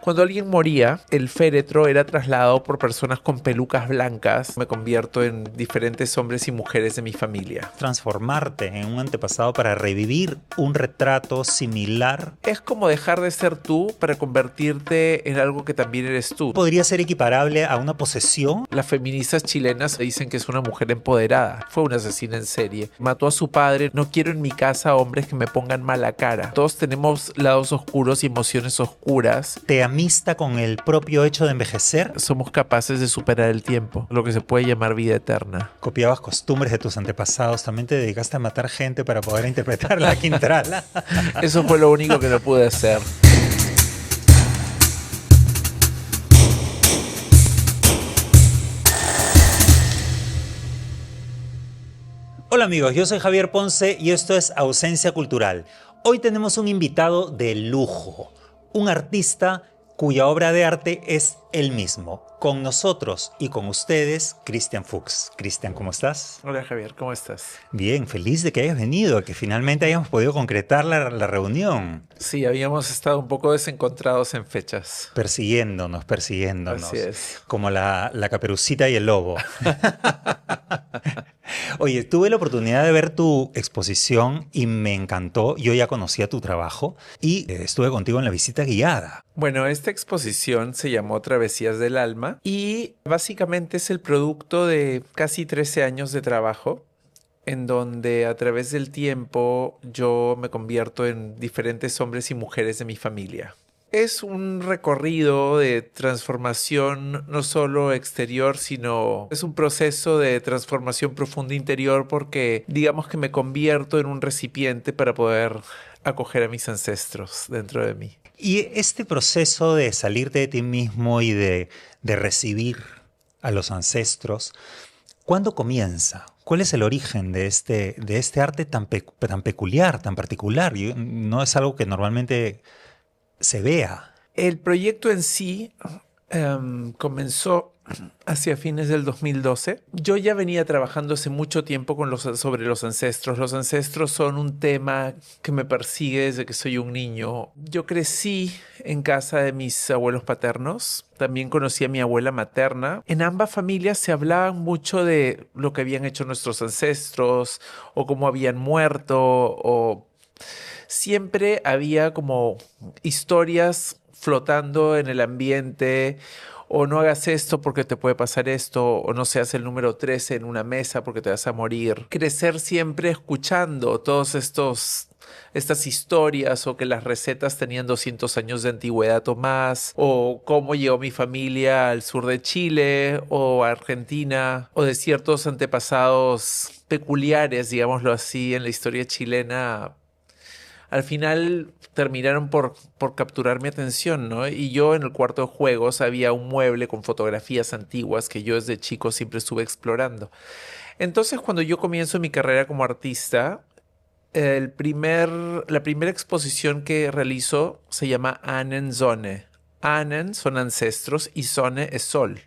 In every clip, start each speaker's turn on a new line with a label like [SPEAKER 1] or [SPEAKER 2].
[SPEAKER 1] Cuando alguien moría, el féretro era trasladado por personas con pelucas blancas. Me convierto en diferentes hombres y mujeres de mi familia.
[SPEAKER 2] Transformarte en un antepasado para revivir un retrato similar
[SPEAKER 1] Es como dejar de ser tú para convertirte en algo que también eres tú.
[SPEAKER 2] podría ser equiparable a una posesión.
[SPEAKER 1] Las feministas chilenas dicen que es una mujer empoderada. Fue una asesina en serie. Mató a su padre. No quiero en mi casa hombres que me pongan mala cara. Todos tenemos lados oscuros y emociones oscuras.
[SPEAKER 2] Te amista con el propio hecho de envejecer.
[SPEAKER 1] Somos capaces de superar el tiempo, lo que se puede llamar vida eterna.
[SPEAKER 2] Copiabas costumbres de tus antepasados. También te dedicaste a matar gente para poder interpretar la Quintrala.
[SPEAKER 1] Eso fue lo único que no pude hacer.
[SPEAKER 2] Hola amigos, yo soy Javier Ponce y esto es Ausencia Cultural. Hoy tenemos un invitado de lujo, un artista cuya obra de arte es él mismo. Con nosotros y con ustedes, Christian Fuchs. Christian, ¿cómo estás?
[SPEAKER 1] Hola Javier, ¿cómo estás?
[SPEAKER 2] Bien, feliz de que hayas venido, que finalmente hayamos podido concretar la reunión.
[SPEAKER 1] Sí, habíamos estado un poco desencontrados en fechas.
[SPEAKER 2] Persiguiéndonos.
[SPEAKER 1] Así es.
[SPEAKER 2] Como la Caperucita y el lobo. Oye, tuve la oportunidad de ver tu exposición y me encantó. Yo ya conocía tu trabajo y estuve contigo en la visita guiada.
[SPEAKER 1] Bueno, esta exposición se llamó Travesías del Alma y básicamente es el producto de casi 13 años de trabajo, en donde a través del tiempo yo me convierto en diferentes hombres y mujeres de mi familia. Es un recorrido de transformación no solo exterior, sino es un proceso de transformación profunda interior porque digamos que me convierto en un recipiente para poder acoger a mis ancestros dentro de mí.
[SPEAKER 2] Y este proceso de salirte de ti mismo y de recibir a los ancestros, ¿cuándo comienza? ¿Cuál es el origen de este arte tan peculiar, tan particular? No es algo que normalmente se vea.
[SPEAKER 1] El proyecto en sí comenzó hacia fines del 2012. Yo ya venía trabajando hace mucho tiempo sobre los ancestros. Los ancestros son un tema que me persigue desde que soy un niño. Yo crecí en casa de mis abuelos paternos. También conocí a mi abuela materna. En ambas familias se hablaba mucho de lo que habían hecho nuestros ancestros o cómo habían muerto o... Siempre había como historias flotando en el ambiente, o no hagas esto porque te puede pasar esto, o no seas el número 13 en una mesa porque te vas a morir. Crecer siempre escuchando estas historias, o que las recetas tenían 200 años de antigüedad o más, o cómo llegó mi familia al sur de Chile o a Argentina, o de ciertos antepasados peculiares, digámoslo así, en la historia chilena. Al final terminaron por capturar mi atención, ¿no? Y yo en el cuarto de juegos había un mueble con fotografías antiguas que yo desde chico siempre estuve explorando. Entonces, cuando yo comienzo mi carrera como artista, la primera exposición que realizo se llama Ahnen Sonne. Ahnen son ancestros y Sonne es sol.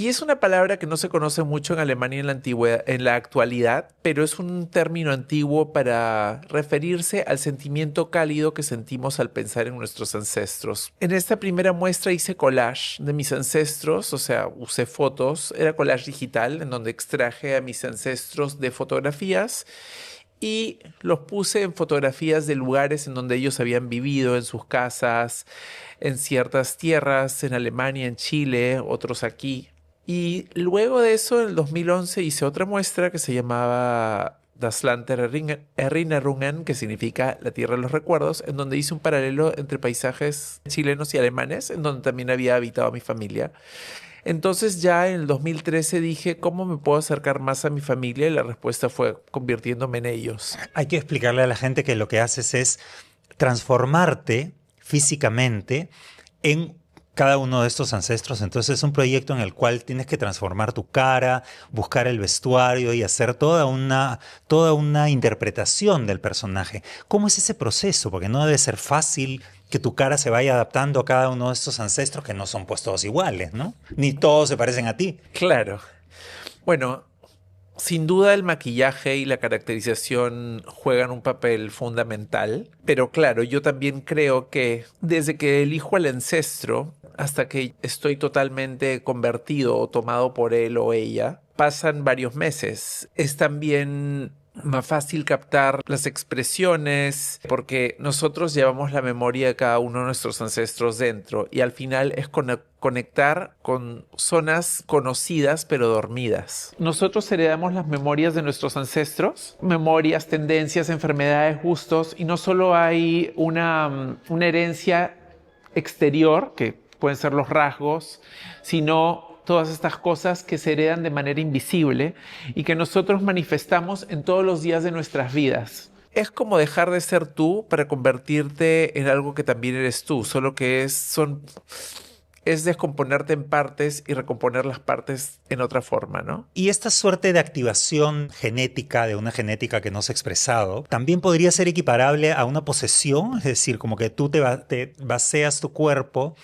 [SPEAKER 1] Y es una palabra que no se conoce mucho en Alemania en la actualidad, pero es un término antiguo para referirse al sentimiento cálido que sentimos al pensar en nuestros ancestros. En esta primera muestra hice collage de mis ancestros, o sea, usé fotos, era collage digital, en donde extraje a mis ancestros de fotografías y los puse en fotografías de lugares en donde ellos habían vivido, en sus casas, en ciertas tierras, en Alemania, en Chile, otros aquí. Y luego de eso, en el 2011, hice otra muestra que se llamaba Das Land der Erinnerungen, que significa la tierra de los recuerdos, en donde hice un paralelo entre paisajes chilenos y alemanes, en donde también había habitado mi familia. Entonces ya en el 2013 dije, ¿cómo me puedo acercar más a mi familia? Y la respuesta fue convirtiéndome en ellos.
[SPEAKER 2] Hay que explicarle a la gente que lo que haces es transformarte físicamente en cada uno de estos ancestros. Entonces es un proyecto en el cual tienes que transformar tu cara, buscar el vestuario y hacer toda una interpretación del personaje. ¿Cómo es ese proceso? Porque no debe ser fácil que tu cara se vaya adaptando a cada uno de estos ancestros que no son pues todos iguales, ¿no? Ni todos se parecen a ti.
[SPEAKER 1] Claro. Bueno, Sin duda el maquillaje y la caracterización juegan un papel fundamental, pero claro, yo también creo que desde que elijo al ancestro hasta que estoy totalmente convertido o tomado por él o ella, pasan varios meses. Es también más fácil captar las expresiones porque nosotros llevamos la memoria de cada uno de nuestros ancestros dentro y al final es conectar con zonas conocidas pero dormidas. Nosotros heredamos las memorias de nuestros ancestros, memorias, tendencias, enfermedades, gustos, y no solo hay una herencia exterior, que pueden ser los rasgos, sino todas estas cosas que se heredan de manera invisible y que nosotros manifestamos en todos los días de nuestras vidas. Es como dejar de ser tú para convertirte en algo que también eres tú, solo que es descomponerte en partes y recomponer las partes en otra forma, ¿no?
[SPEAKER 2] Y esta suerte de activación genética, de una genética que no se ha expresado, también podría ser equiparable a una posesión, es decir, como que tú te vacías tu cuerpo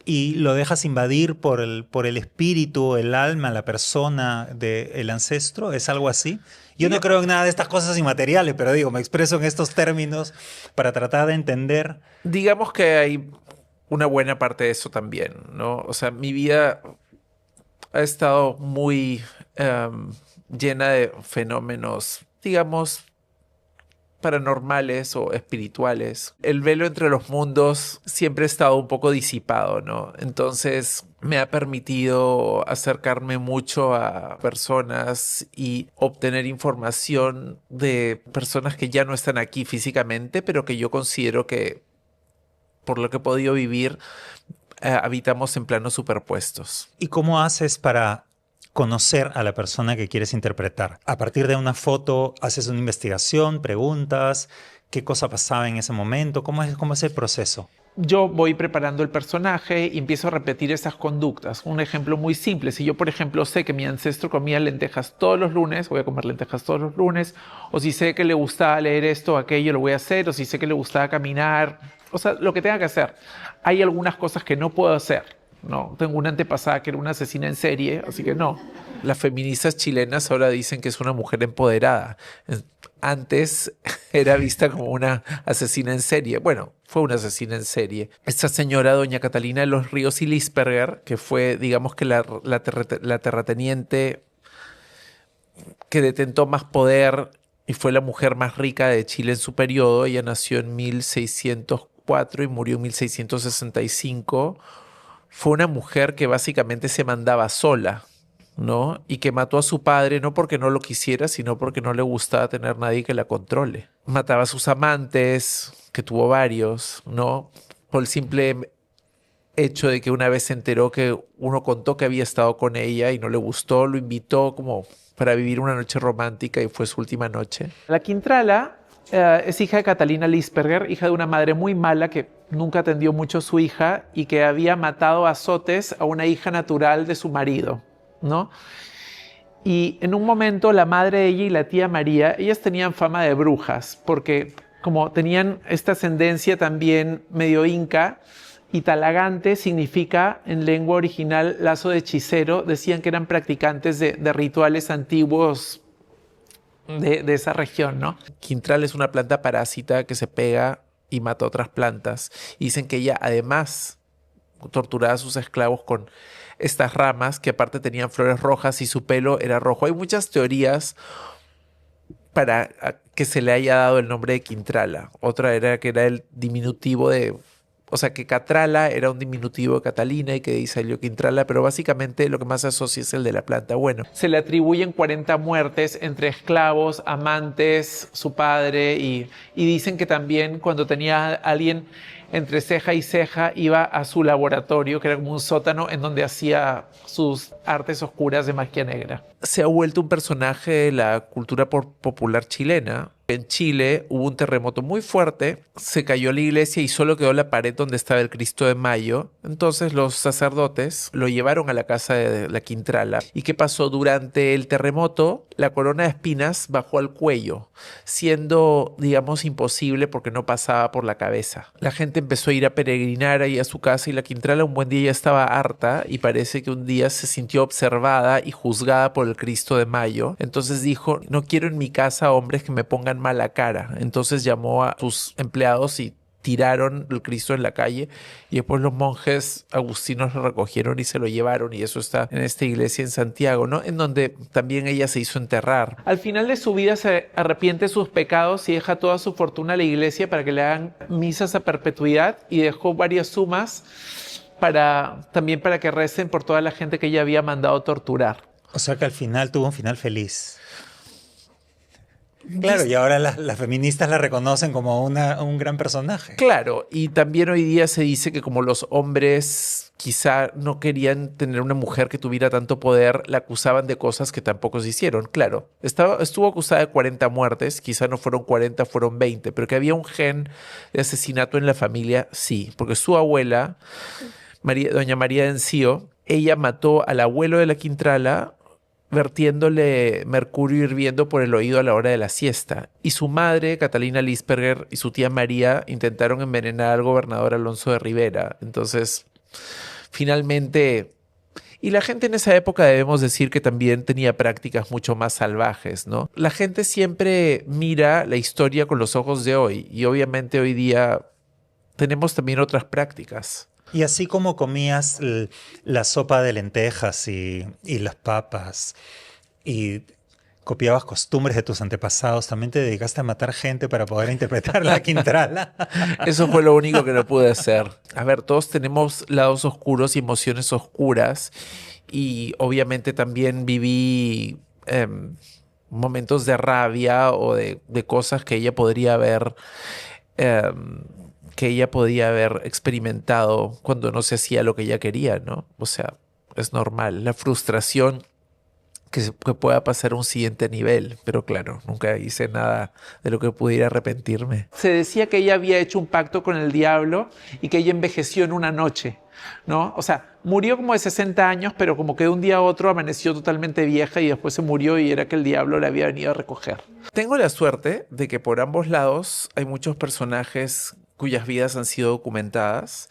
[SPEAKER 2] y lo dejas invadir por el espíritu, el alma, la persona del ancestro. ¿Es algo así? Yo no creo en nada de estas cosas inmateriales, pero digo, me expreso en estos términos para tratar de entender.
[SPEAKER 1] Digamos que hay una buena parte de eso también, ¿no? O sea, mi vida ha estado muy llena de fenómenos, digamos, paranormales o espirituales. El velo entre los mundos siempre ha estado un poco disipado, ¿no? Entonces me ha permitido acercarme mucho a personas y obtener información de personas que ya no están aquí físicamente, pero que yo considero que, por lo que he podido vivir, habitamos en planos superpuestos.
[SPEAKER 2] ¿Y cómo haces para conocer a la persona que quieres interpretar? A partir de una foto, haces una investigación, preguntas, qué cosa pasaba en ese momento, cómo es el proceso.
[SPEAKER 1] Yo voy preparando el personaje y empiezo a repetir esas conductas. Un ejemplo muy simple: si yo, por ejemplo, sé que mi ancestro comía lentejas todos los lunes, voy a comer lentejas todos los lunes, o si sé que le gustaba leer esto o aquello, lo voy a hacer, o si sé que le gustaba caminar, o sea, lo que tenga que hacer. Hay algunas cosas que no puedo hacer. No, tengo una antepasada que era una asesina en serie, así que no. Las feministas chilenas ahora dicen que es una mujer empoderada. Antes era vista como una asesina en serie. Bueno, fue una asesina en serie. Esta señora, doña Catalina de los Ríos y Lisperger, que fue, digamos que la terrateniente que detentó más poder y fue la mujer más rica de Chile en su periodo. Ella nació en 1604 y murió en 1665. Fue una mujer que básicamente se mandaba sola, ¿no? Y que mató a su padre no porque no lo quisiera, sino porque no le gustaba tener nadie que la controle. Mataba a sus amantes, que tuvo varios, ¿no? Por el simple hecho de que una vez se enteró que uno contó que había estado con ella y no le gustó, lo invitó como para vivir una noche romántica y fue su última noche. La Quintrala es hija de Catalina Lisperger, hija de una madre muy mala que nunca atendió mucho a su hija y que había matado a azotes a una hija natural de su marido, ¿no? Y en un momento la madre de ella y la tía María, ellas tenían fama de brujas porque como tenían esta ascendencia también medio inca, y talagante significa en lengua original lazo de hechicero, decían que eran practicantes de rituales antiguos de esa región, ¿no? Quintral es una planta parásita que se pega y mata otras plantas. Y dicen que ella además torturaba a sus esclavos con estas ramas que aparte tenían flores rojas y su pelo era rojo. Hay muchas teorías para que se le haya dado el nombre de Quintrala. Otra era que era el diminutivo de... O sea, que Catrala era un diminutivo de Catalina y que de ahí salió Quintrala, pero básicamente lo que más se asocia es el de la planta. Bueno, se le atribuyen 40 muertes entre esclavos, amantes, su padre, y dicen que también cuando tenía a alguien entre ceja y ceja iba a su laboratorio, que era como un sótano en donde hacía sus artes oscuras de magia negra. Se ha vuelto un personaje de la cultura popular chilena. En Chile hubo un terremoto muy fuerte, se cayó la iglesia y solo quedó la pared donde estaba el Cristo de Mayo. Entonces los sacerdotes lo llevaron a la casa de la Quintrala. ¿Y qué pasó? Durante el terremoto, la corona de espinas bajó al cuello, siendo, digamos, imposible porque no pasaba por la cabeza. La gente empezó a ir a peregrinar ahí a su casa y la Quintrala un buen día ya estaba harta y parece que un día se sintió observada y juzgada por el Cristo de Mayo. Entonces dijo, no quiero en mi casa hombres que me pongan mala cara. Entonces llamó a sus empleados y tiraron el Cristo en la calle y después los monjes agustinos lo recogieron y se lo llevaron, y eso está en esta iglesia en Santiago, ¿no? En donde también ella se hizo enterrar. Al final de su vida se arrepiente de sus pecados y deja toda su fortuna a la iglesia para que le hagan misas a perpetuidad, y dejó varias sumas también para que recen por toda la gente que ella había mandado torturar.
[SPEAKER 2] O sea que al final tuvo un final feliz. Claro, y ahora las feministas la reconocen como un gran personaje.
[SPEAKER 1] Claro, y también hoy día se dice que como los hombres quizá no querían tener una mujer que tuviera tanto poder, la acusaban de cosas que tampoco se hicieron. Claro, estuvo acusada de 40 muertes, quizá no fueron 40, fueron 20, pero que había un gen de asesinato en la familia, sí, porque su abuela, doña María de Encío, ella mató al abuelo de la Quintrala vertiéndole mercurio hirviendo por el oído a la hora de la siesta. Y su madre, Catalina Lisperger, y su tía María intentaron envenenar al gobernador Alonso de Rivera. Entonces, finalmente... Y la gente en esa época debemos decir que también tenía prácticas mucho más salvajes, ¿no? La gente siempre mira la historia con los ojos de hoy, y obviamente hoy día tenemos también otras prácticas.
[SPEAKER 2] Y así como comías la sopa de lentejas y las papas y copiabas costumbres de tus antepasados, también te dedicaste a matar gente para poder interpretar la Quintrala.
[SPEAKER 1] Eso fue lo único que no pude hacer. A ver, todos tenemos lados oscuros y emociones oscuras, y obviamente también viví momentos de rabia o de cosas que ella podría haber... que ella podía haber experimentado cuando no se hacía lo que ella quería, ¿no? O sea, es normal. La frustración que pueda pasar a un siguiente nivel, pero claro, nunca hice nada de lo que pudiera arrepentirme. Se decía que ella había hecho un pacto con el diablo y que ella envejeció en una noche, ¿no? O sea, murió como de 60 años, pero como que de un día a otro amaneció totalmente vieja y después se murió, y era que el diablo la había venido a recoger. Tengo la suerte de que por ambos lados hay muchos personajes cuyas vidas han sido documentadas.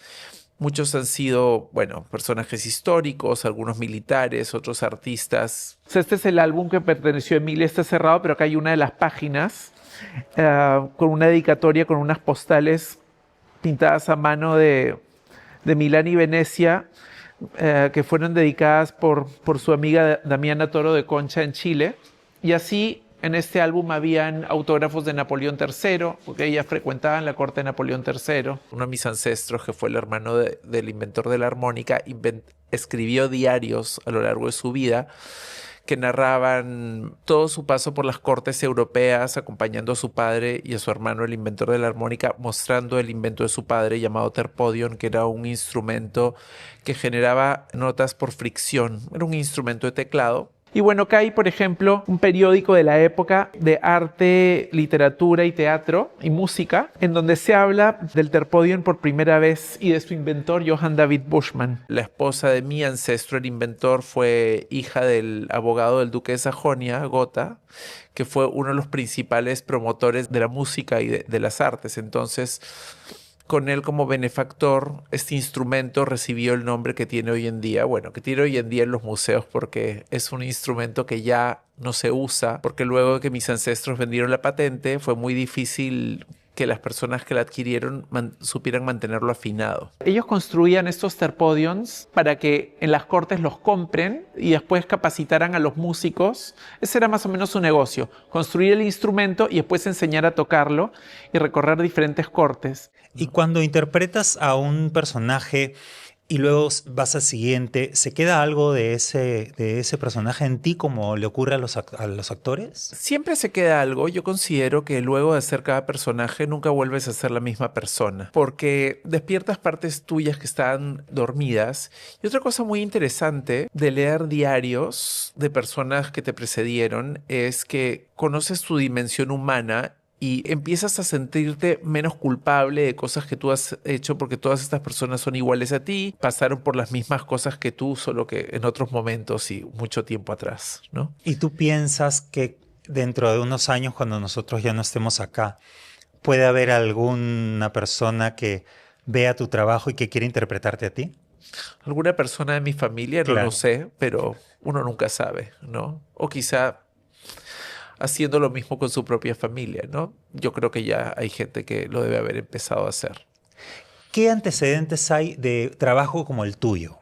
[SPEAKER 1] Muchos han sido, bueno, personajes históricos, algunos militares, otros artistas. Este es el álbum que perteneció a Emilia, está cerrado, pero acá hay una de las páginas con una dedicatoria, con unas postales pintadas a mano de Milán y Venecia, que fueron dedicadas por su amiga Damiana Toro de Concha en Chile. Y así en este álbum habían autógrafos de Napoleón III, porque ella frecuentaba en la corte de Napoleón III. Uno de mis ancestros, que fue el hermano del inventor de la armónica, escribió diarios a lo largo de su vida que narraban todo su paso por las cortes europeas, acompañando a su padre y a su hermano, el inventor de la armónica, mostrando el invento de su padre llamado terpodion, que era un instrumento que generaba notas por fricción. Era un instrumento de teclado. Y bueno, acá hay, por ejemplo, un periódico de la época de arte, literatura y teatro y música, en donde se habla del terpodion por primera vez y de su inventor, Johann David Buschmann. La esposa de mi ancestro, el inventor, fue hija del abogado del duque de Sajonia, Gotha, que fue uno de los principales promotores de la música y de las artes. Entonces, con él como benefactor, este instrumento recibió el nombre que tiene hoy en día. Bueno, que tiene hoy en día en los museos, porque es un instrumento que ya no se usa, porque luego de que mis ancestros vendieron la patente, fue muy difícil que las personas que la adquirieron supieran mantenerlo afinado. Ellos construían estos terpodions para que en las cortes los compren y después capacitaran a los músicos. Ese era más o menos su negocio: construir el instrumento y después enseñar a tocarlo y recorrer diferentes cortes.
[SPEAKER 2] Y cuando interpretas a un personaje y luego vas al siguiente, ¿se queda algo de ese personaje en ti, como le ocurre a los actores? Siempre se queda algo. Yo considero que luego de hacer cada personaje nunca vuelves a ser la misma persona, porque despiertas partes tuyas que están dormidas. Y otra cosa muy interesante de leer diarios de personas que te precedieron es que conoces tu dimensión humana
[SPEAKER 1] y empiezas a sentirte menos culpable de cosas que tú has hecho porque todas estas personas son iguales a ti, pasaron por las mismas cosas que tú, solo que en otros momentos y mucho tiempo atrás, ¿no?
[SPEAKER 2] ¿Y tú piensas que dentro de unos años, cuando nosotros ya no estemos acá, puede haber alguna persona que vea tu trabajo y que quiera interpretarte a ti?
[SPEAKER 1] Alguna persona de mi familia, no lo
[SPEAKER 2] Claro.
[SPEAKER 1] sé, pero uno nunca sabe, ¿no? O quizá haciendo lo mismo con su propia familia, ¿no? Yo creo que ya hay gente que lo debe haber empezado a hacer.
[SPEAKER 2] ¿Qué antecedentes hay de trabajo como el tuyo?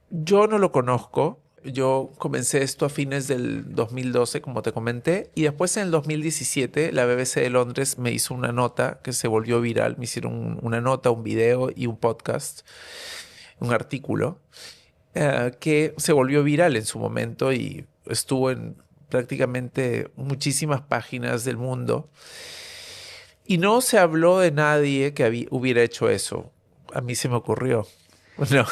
[SPEAKER 1] Yo no lo conozco. Yo comencé esto a fines del 2012, como te comenté, y después en el 2017 la BBC de Londres me hizo una nota que se volvió viral. Me hicieron una nota, un video y un podcast, un artículo, que se volvió viral en su momento y estuvo en prácticamente muchísimas páginas del mundo. Y no se habló de nadie que hubiera hecho eso. A mí se me ocurrió. No.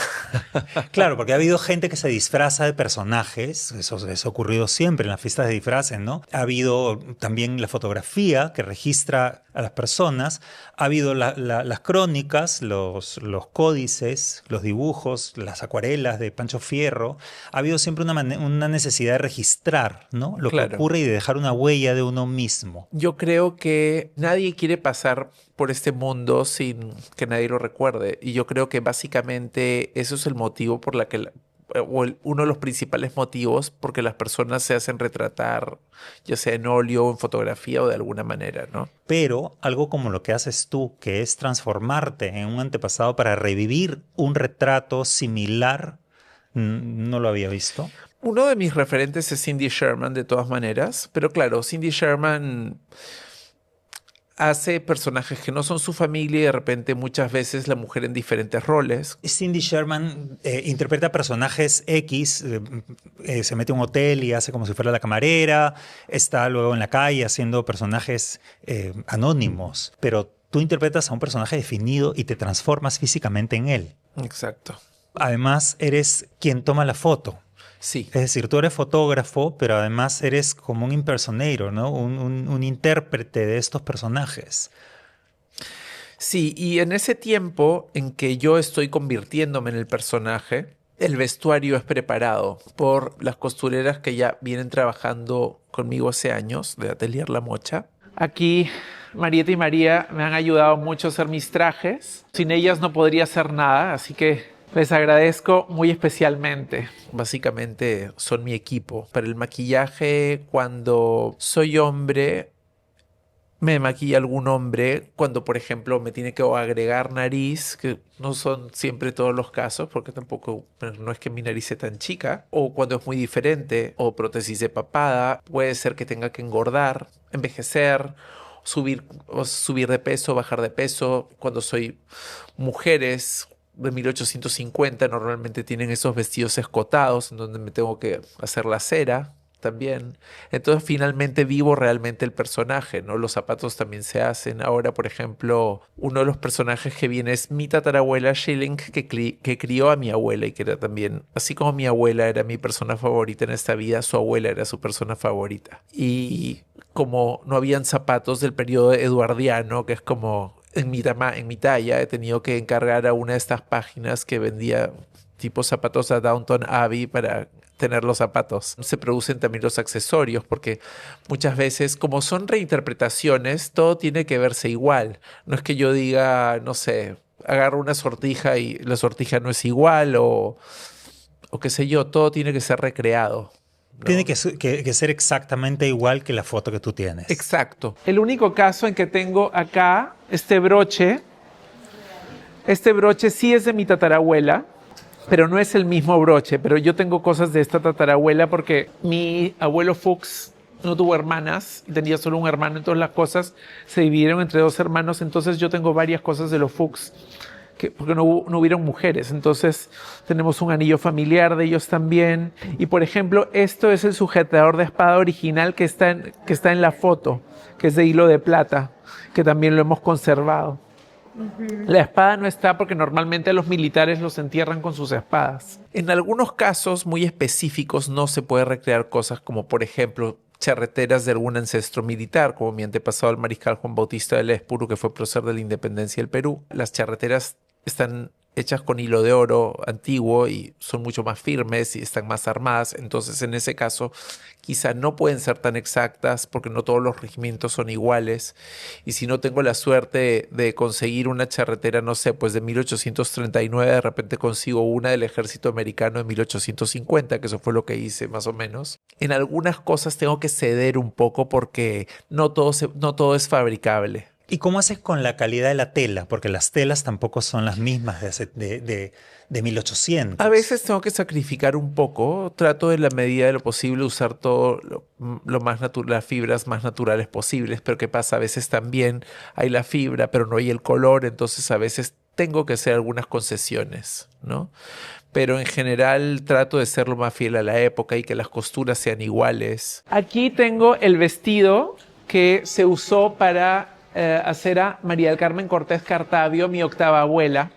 [SPEAKER 2] Claro, porque ha habido gente que se disfraza de personajes, eso ha ocurrido siempre en las fiestas de disfraces, ¿no? Ha habido también la fotografía que registra a las personas, ha habido las crónicas, los códices, los dibujos, las acuarelas de Pancho Fierro, ha habido siempre una necesidad de registrar, ¿no? Lo que
[SPEAKER 1] Claro.
[SPEAKER 2] ocurre y de dejar una huella de uno mismo.
[SPEAKER 1] Yo creo que nadie quiere pasar por este mundo sin que nadie lo recuerde. Y yo creo que básicamente eso es el motivo por la que, uno de los principales motivos porque las personas se hacen retratar, ya sea en óleo, en fotografía o de alguna manera, ¿no?
[SPEAKER 2] Pero algo como lo que haces tú, que es transformarte en un antepasado para revivir un retrato similar, no lo había visto.
[SPEAKER 1] Uno de mis referentes es Cindy Sherman, de todas maneras. Pero claro, Cindy Sherman hace personajes que no son su familia y de repente muchas veces la mujer en diferentes roles.
[SPEAKER 2] Cindy Sherman interpreta personajes X, se mete a un hotel y hace como si fuera la camarera, está luego en la calle haciendo personajes anónimos, pero tú interpretas a un personaje definido y te transformas físicamente en él.
[SPEAKER 1] Exacto.
[SPEAKER 2] Además, eres quien toma la foto.
[SPEAKER 1] Sí.
[SPEAKER 2] Es decir, tú eres fotógrafo, pero además eres como un impersonator, ¿no? Un intérprete de estos personajes.
[SPEAKER 1] Sí, y en ese tiempo en que yo estoy convirtiéndome en el personaje, el vestuario es preparado por las costureras que ya vienen trabajando conmigo hace años, de Atelier La Mocha. Aquí Marieta y María me han ayudado mucho a hacer mis trajes. Sin ellas no podría hacer nada, así que les agradezco muy especialmente. Básicamente son mi equipo. Para el maquillaje, cuando soy hombre, me maquilla algún hombre. Cuando, por ejemplo, me tiene que agregar nariz, que no son siempre todos los casos, porque tampoco, no es que mi nariz sea tan chica. O cuando es muy diferente, o prótesis de papada. Puede ser que tenga que engordar, envejecer, subir de peso, bajar de peso. Cuando soy mujeres de 1850 normalmente tienen esos vestidos escotados en donde me tengo que hacer la cera también. Entonces finalmente vivo realmente el personaje, ¿no? Los zapatos también se hacen. Ahora, por ejemplo, uno de los personajes que viene es mi tatarabuela Schilling, que crió a mi abuela y que era también, así como mi abuela era mi persona favorita en esta vida, su abuela era su persona favorita. Y como no habían zapatos del periodo eduardiano, que es como en mi talla, he tenido que encargar a una de estas páginas que vendía tipo zapatos a Downton Abbey para tener los zapatos. Se producen también los accesorios porque muchas veces, como son reinterpretaciones, todo tiene que verse igual. No es que yo diga, no sé, agarro una sortija y la sortija no es igual o qué sé yo, todo tiene que ser recreado, ¿no?
[SPEAKER 2] Tiene que ser exactamente igual que la foto que tú tienes.
[SPEAKER 1] Exacto. El único caso en que tengo acá este broche sí es de mi tatarabuela, pero no es el mismo broche. Pero yo tengo cosas de esta tatarabuela porque mi abuelo Fuchs no tuvo hermanas, tenía solo un hermano, entonces las cosas se dividieron entre dos hermanos. Entonces yo tengo varias cosas de los Fuchs porque no hubieron mujeres. Entonces tenemos un anillo familiar de ellos también. Y por ejemplo, esto es el sujetador de espada original que está en la foto, que es de hilo de plata, que también lo hemos conservado. La espada no está porque normalmente los militares los entierran con sus espadas. En algunos casos muy específicos no se puede recrear cosas como, por ejemplo, charreteras de algún ancestro militar, como mi antepasado el mariscal Juan Bautista del Espuru, que fue prócer de la independencia del Perú. Las charreteras están hechas con hilo de oro antiguo y son mucho más firmes y están más armadas. Entonces, en ese caso, quizá no pueden ser tan exactas porque no todos los regimientos son iguales. Y si no tengo la suerte de conseguir una charretera, no sé, pues de 1839, de repente consigo una del ejército americano de 1850, que eso fue lo que hice más o menos. En algunas cosas tengo que ceder un poco porque no todo es fabricable.
[SPEAKER 2] ¿Y cómo haces con la calidad de la tela? Porque las telas tampoco son las mismas de 1800.
[SPEAKER 1] A veces tengo que sacrificar un poco. Trato de la medida de lo posible usar todo lo más las fibras más naturales posibles. Pero ¿qué pasa? A veces también hay la fibra, pero no hay el color. Entonces a veces tengo que hacer algunas concesiones, ¿no? Pero en general trato de ser lo más fiel a la época y que las costuras sean iguales. Aquí tengo el vestido que se usó para hacer a María del Carmen Cortés Cartavio, mi octava abuela.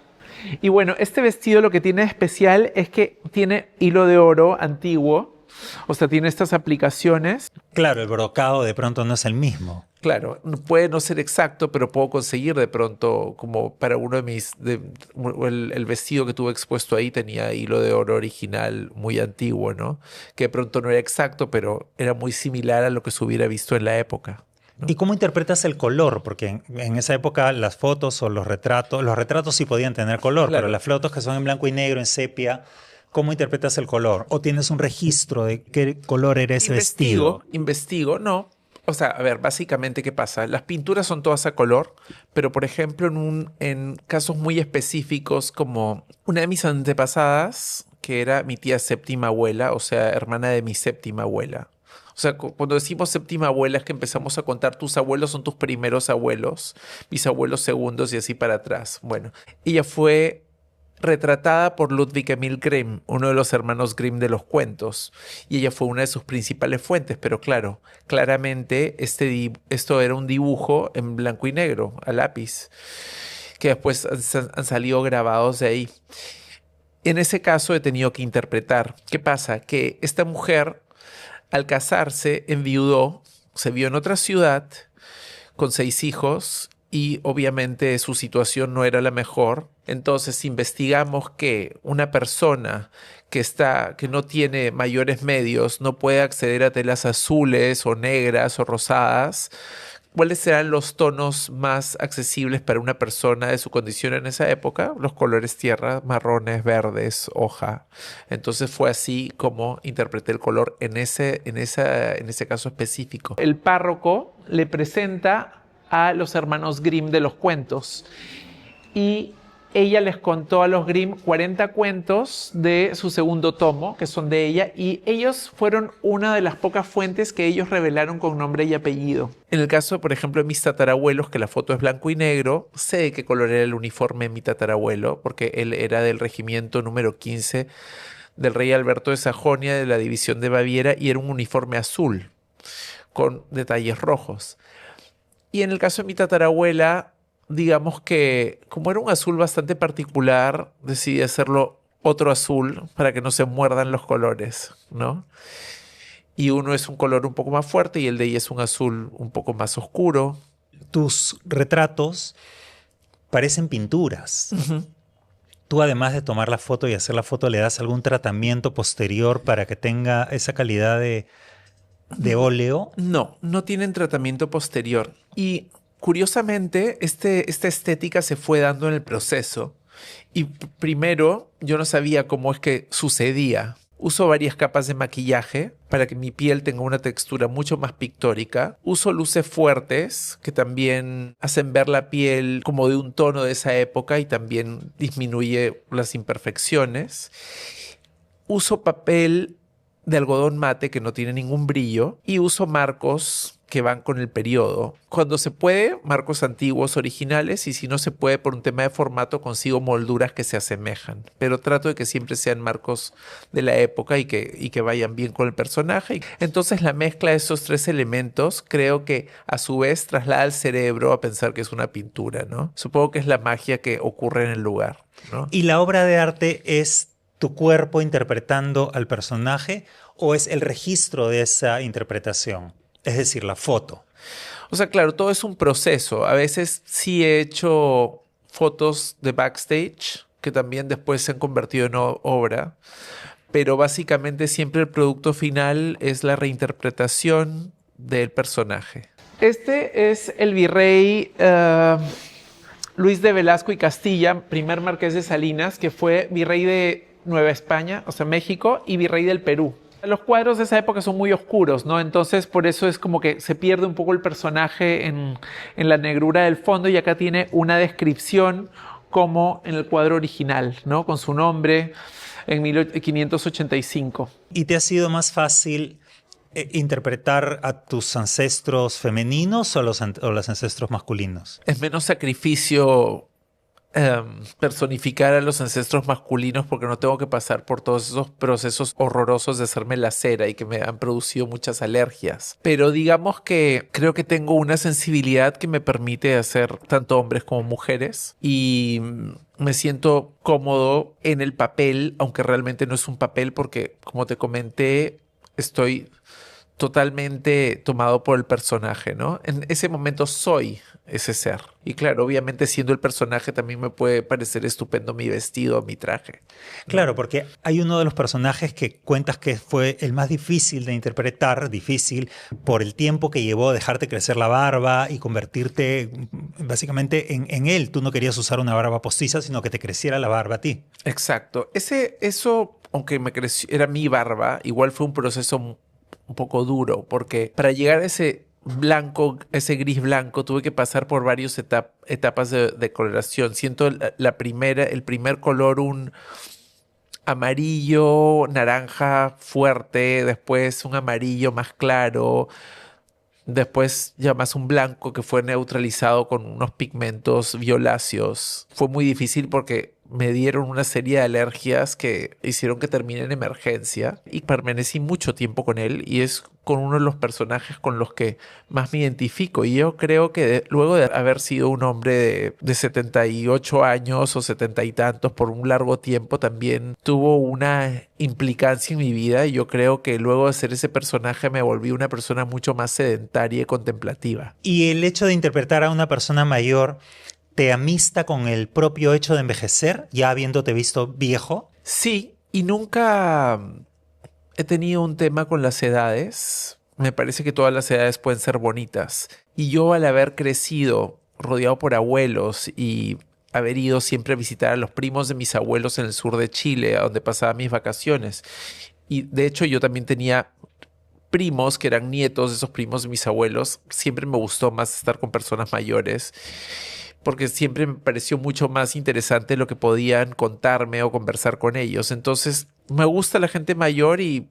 [SPEAKER 1] Y bueno, este vestido lo que tiene de especial es que tiene hilo de oro antiguo, o sea, tiene estas aplicaciones.
[SPEAKER 2] Claro, el brocado de pronto no es el mismo.
[SPEAKER 1] Claro, puede no ser exacto, pero puedo conseguir de pronto, como para uno de el vestido que tuve expuesto ahí tenía hilo de oro original muy antiguo, ¿no? Que de pronto no era exacto, pero era muy similar a lo que se hubiera visto en la época, ¿no?
[SPEAKER 2] ¿Y cómo interpretas el color? Porque en esa época las fotos o los retratos sí podían tener color,
[SPEAKER 1] Claro.
[SPEAKER 2] pero las fotos que son en blanco y negro, en sepia, ¿cómo interpretas el color? ¿O tienes un registro de qué color era ese vestido?
[SPEAKER 1] Investigo, no. O sea, a ver, básicamente, ¿qué pasa? Las pinturas son todas a color, pero por ejemplo, en casos muy específicos, como una de mis antepasadas, que era mi tía séptima abuela, o sea, hermana de mi séptima abuela. O sea, cuando decimos séptima abuela es que empezamos a contar tus abuelos son tus primeros abuelos, mis abuelos segundos y así para atrás. Bueno, ella fue retratada por Ludwig Emil Grimm, uno de los hermanos Grimm de los cuentos, y ella fue una de sus principales fuentes, pero claro, claramente esto era un dibujo en blanco y negro, a lápiz, que después han salido grabados de ahí. En ese caso he tenido que interpretar. ¿Qué pasa? Que esta mujer, al casarse, enviudó, se vio en otra ciudad con 6 hijos y obviamente su situación no era la mejor. Entonces investigamos que una persona que no tiene mayores medios no puede acceder a telas azules o negras o rosadas. ¿Cuáles serán los tonos más accesibles para una persona de su condición en esa época? Los colores tierra, marrones, verdes, hoja. Entonces fue así como interpreté el color en ese caso específico. El párroco le presenta a los hermanos Grimm de los cuentos y ella les contó a los Grimm 40 cuentos de su segundo tomo, que son de ella, y ellos fueron una de las pocas fuentes que ellos revelaron con nombre y apellido. En el caso, por ejemplo, de mis tatarabuelos, que la foto es blanco y negro, sé de qué color era el uniforme de mi tatarabuelo, porque él era del regimiento número 15 del rey Alberto de Sajonia, de la división de Baviera, y era un uniforme azul, con detalles rojos. Y en el caso de mi tatarabuela, digamos que como era un azul bastante particular, decidí hacerlo otro azul para que no se muerdan los colores, ¿no? Y uno es un color un poco más fuerte y el de ella es un azul un poco más oscuro.
[SPEAKER 2] Tus retratos parecen pinturas.
[SPEAKER 1] Uh-huh.
[SPEAKER 2] Tú, además de tomar la foto y hacer la foto, ¿le das algún tratamiento posterior para que tenga esa calidad de óleo?
[SPEAKER 1] No tienen tratamiento posterior. Y curiosamente, esta estética se fue dando en el proceso. Y primero, yo no sabía cómo es que sucedía. Uso varias capas de maquillaje para que mi piel tenga una textura mucho más pictórica. Uso luces fuertes que también hacen ver la piel como de un tono de esa época y también disminuye las imperfecciones. Uso papel de algodón mate que no tiene ningún brillo y uso marcos que van con el periodo. Cuando se puede, marcos antiguos originales, y si no se puede por un tema de formato, consigo molduras que se asemejan. Pero trato de que siempre sean marcos de la época y que vayan bien con el personaje. Entonces la mezcla de esos 3 elementos creo que a su vez traslada al cerebro a pensar que es una pintura, ¿no? Supongo que es la magia que ocurre en el lugar, ¿no?
[SPEAKER 2] Y la obra de arte es tu cuerpo interpretando al personaje o es el registro de esa interpretación? Es decir, la foto.
[SPEAKER 1] O sea, claro, todo es un proceso. A veces sí he hecho fotos de backstage que también después se han convertido en obra, pero básicamente siempre el producto final es la reinterpretación del personaje. Este es el virrey Luis de Velasco y Castilla, primer marqués de Salinas, que fue virrey de Nueva España, o sea, México, y virrey del Perú. Los cuadros de esa época son muy oscuros, ¿no? Entonces, por eso es como que se pierde un poco el personaje en la negrura del fondo, y acá tiene una descripción como en el cuadro original, ¿no? Con su nombre en 1585.
[SPEAKER 2] ¿Y te ha sido más fácil interpretar a tus ancestros femeninos o los ancestros masculinos?
[SPEAKER 1] Es menos sacrificio personificar a los ancestros masculinos porque no tengo que pasar por todos esos procesos horrorosos de hacerme la cera y que me han producido muchas alergias. Pero digamos que creo que tengo una sensibilidad que me permite hacer tanto hombres como mujeres y me siento cómodo en el papel, aunque realmente no es un papel porque, como te comenté, estoy totalmente tomado por el personaje, ¿no? En ese momento soy ese ser. Y claro, obviamente siendo el personaje también me puede parecer estupendo mi vestido, mi traje, ¿no?
[SPEAKER 2] Claro, porque hay uno de los personajes que cuentas que fue el más difícil de interpretar, difícil por el tiempo que llevó dejarte crecer la barba y convertirte básicamente en él. Tú no querías usar una barba postiza, sino que te creciera la barba a ti.
[SPEAKER 1] Exacto. Eso, aunque era mi barba, igual fue un proceso un poco duro, porque para llegar a ese blanco, ese gris blanco, tuve que pasar por varias etapas de coloración. Siento el primer color, un amarillo, naranja fuerte, después un amarillo más claro, después ya más un blanco que fue neutralizado con unos pigmentos violáceos. Fue muy difícil porque me dieron una serie de alergias que hicieron que termine en emergencia y permanecí mucho tiempo con él y es con uno de los personajes con los que más me identifico. Y yo creo que luego de haber sido un hombre de 78 años o 70 y tantos por un largo tiempo, también tuvo una implicancia en mi vida y yo creo que luego de ser ese personaje me volví una persona mucho más sedentaria y contemplativa.
[SPEAKER 2] Y el hecho de interpretar a una persona mayor ¿te amista con el propio hecho de envejecer, ya habiéndote visto viejo?
[SPEAKER 1] Sí, y nunca he tenido un tema con las edades. Me parece que todas las edades pueden ser bonitas. Y yo, al haber crecido rodeado por abuelos y haber ido siempre a visitar a los primos de mis abuelos en el sur de Chile, a donde pasaba mis vacaciones, y de hecho yo también tenía primos que eran nietos de esos primos de mis abuelos, siempre me gustó más estar con personas mayores, porque siempre me pareció mucho más interesante lo que podían contarme o conversar con ellos. Entonces, me gusta la gente mayor y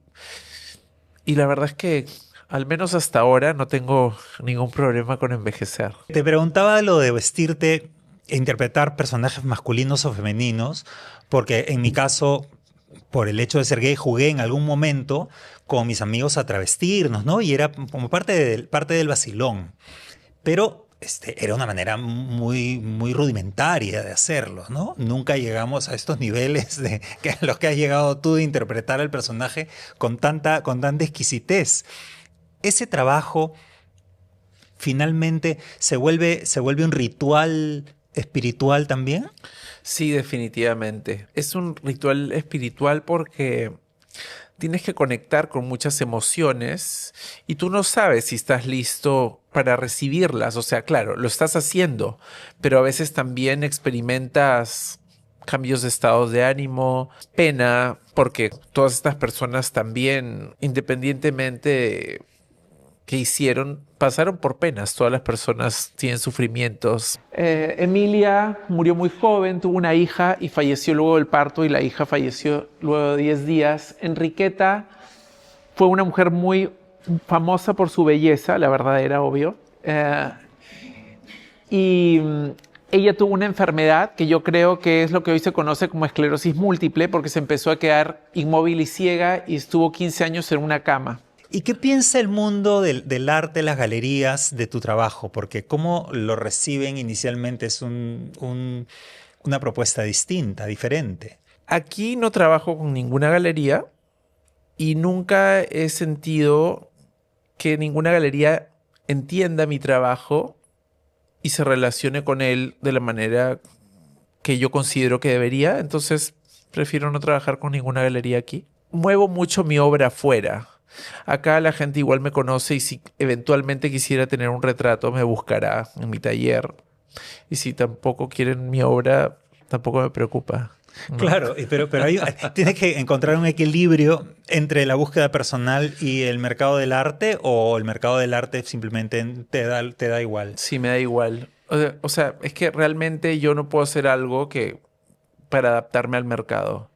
[SPEAKER 1] la verdad es que, al menos hasta ahora, no tengo ningún problema con envejecer.
[SPEAKER 2] Te preguntaba lo de vestirte e interpretar personajes masculinos o femeninos, porque en mi caso, por el hecho de ser gay, jugué en algún momento con mis amigos a travestirnos, ¿no? Y era como parte del vacilón. Pero era una manera muy rudimentaria de hacerlo, ¿no? Nunca llegamos a estos niveles a los que has llegado tú de interpretar al personaje con tanta exquisitez. Ese trabajo finalmente se vuelve un ritual espiritual también.
[SPEAKER 1] Sí, definitivamente. Es un ritual espiritual porque tienes que conectar con muchas emociones y tú no sabes si estás listo para recibirlas. O sea, claro, lo estás haciendo, pero a veces también experimentas cambios de estados de ánimo, pena, porque todas estas personas también, independientemente que hicieron, pasaron por penas. Todas las personas tienen sufrimientos. Emilia murió muy joven, tuvo una hija y falleció luego del parto y la hija falleció luego de 10 días. Enriqueta fue una mujer muy famosa por su belleza, la verdadera, obvio. Y ella tuvo una enfermedad que yo creo que es lo que hoy se conoce como esclerosis múltiple porque se empezó a quedar inmóvil y ciega y estuvo 15 años en una cama.
[SPEAKER 2] ¿Y qué piensa el mundo del arte, las galerías, de tu trabajo? Porque cómo lo reciben inicialmente es una propuesta distinta, diferente.
[SPEAKER 1] Aquí no trabajo con ninguna galería y nunca he sentido que ninguna galería entienda mi trabajo y se relacione con él de la manera que yo considero que debería. Entonces prefiero no trabajar con ninguna galería aquí. Muevo mucho mi obra afuera. Acá la gente igual me conoce y si eventualmente quisiera tener un retrato me buscará en mi taller. Y si tampoco quieren mi obra, tampoco me preocupa, ¿no?
[SPEAKER 2] Claro, pero tienes que encontrar un equilibrio entre la búsqueda personal y el mercado del arte, o el mercado del arte simplemente te da igual.
[SPEAKER 1] Sí, me da igual. O sea, es que realmente yo no puedo hacer algo que para adaptarme al mercado.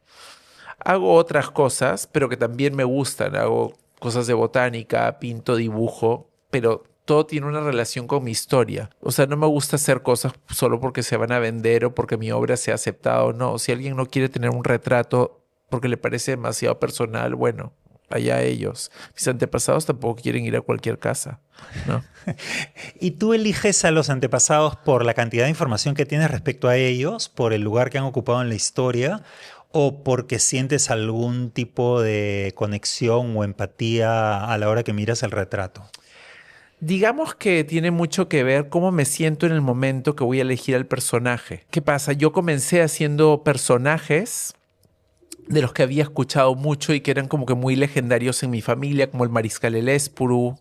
[SPEAKER 1] Hago otras cosas, pero que también me gustan. Hago cosas de botánica, pinto, dibujo, pero todo tiene una relación con mi historia. O sea, no me gusta hacer cosas solo porque se van a vender o porque mi obra sea aceptada o no. Si alguien no quiere tener un retrato porque le parece demasiado personal, bueno, allá ellos. Mis antepasados tampoco quieren ir a cualquier casa, ¿no?
[SPEAKER 2] ¿Y tú eliges a los antepasados por la cantidad de información que tienes respecto a ellos, por el lugar que han ocupado en la historia, o porque sientes algún tipo de conexión o empatía a la hora que miras el retrato?
[SPEAKER 1] Digamos que tiene mucho que ver cómo me siento en el momento que voy a elegir al personaje. ¿Qué pasa? Yo comencé haciendo personajes de los que había escuchado mucho y que eran como que muy legendarios en mi familia, como el Mariscal Elespuru.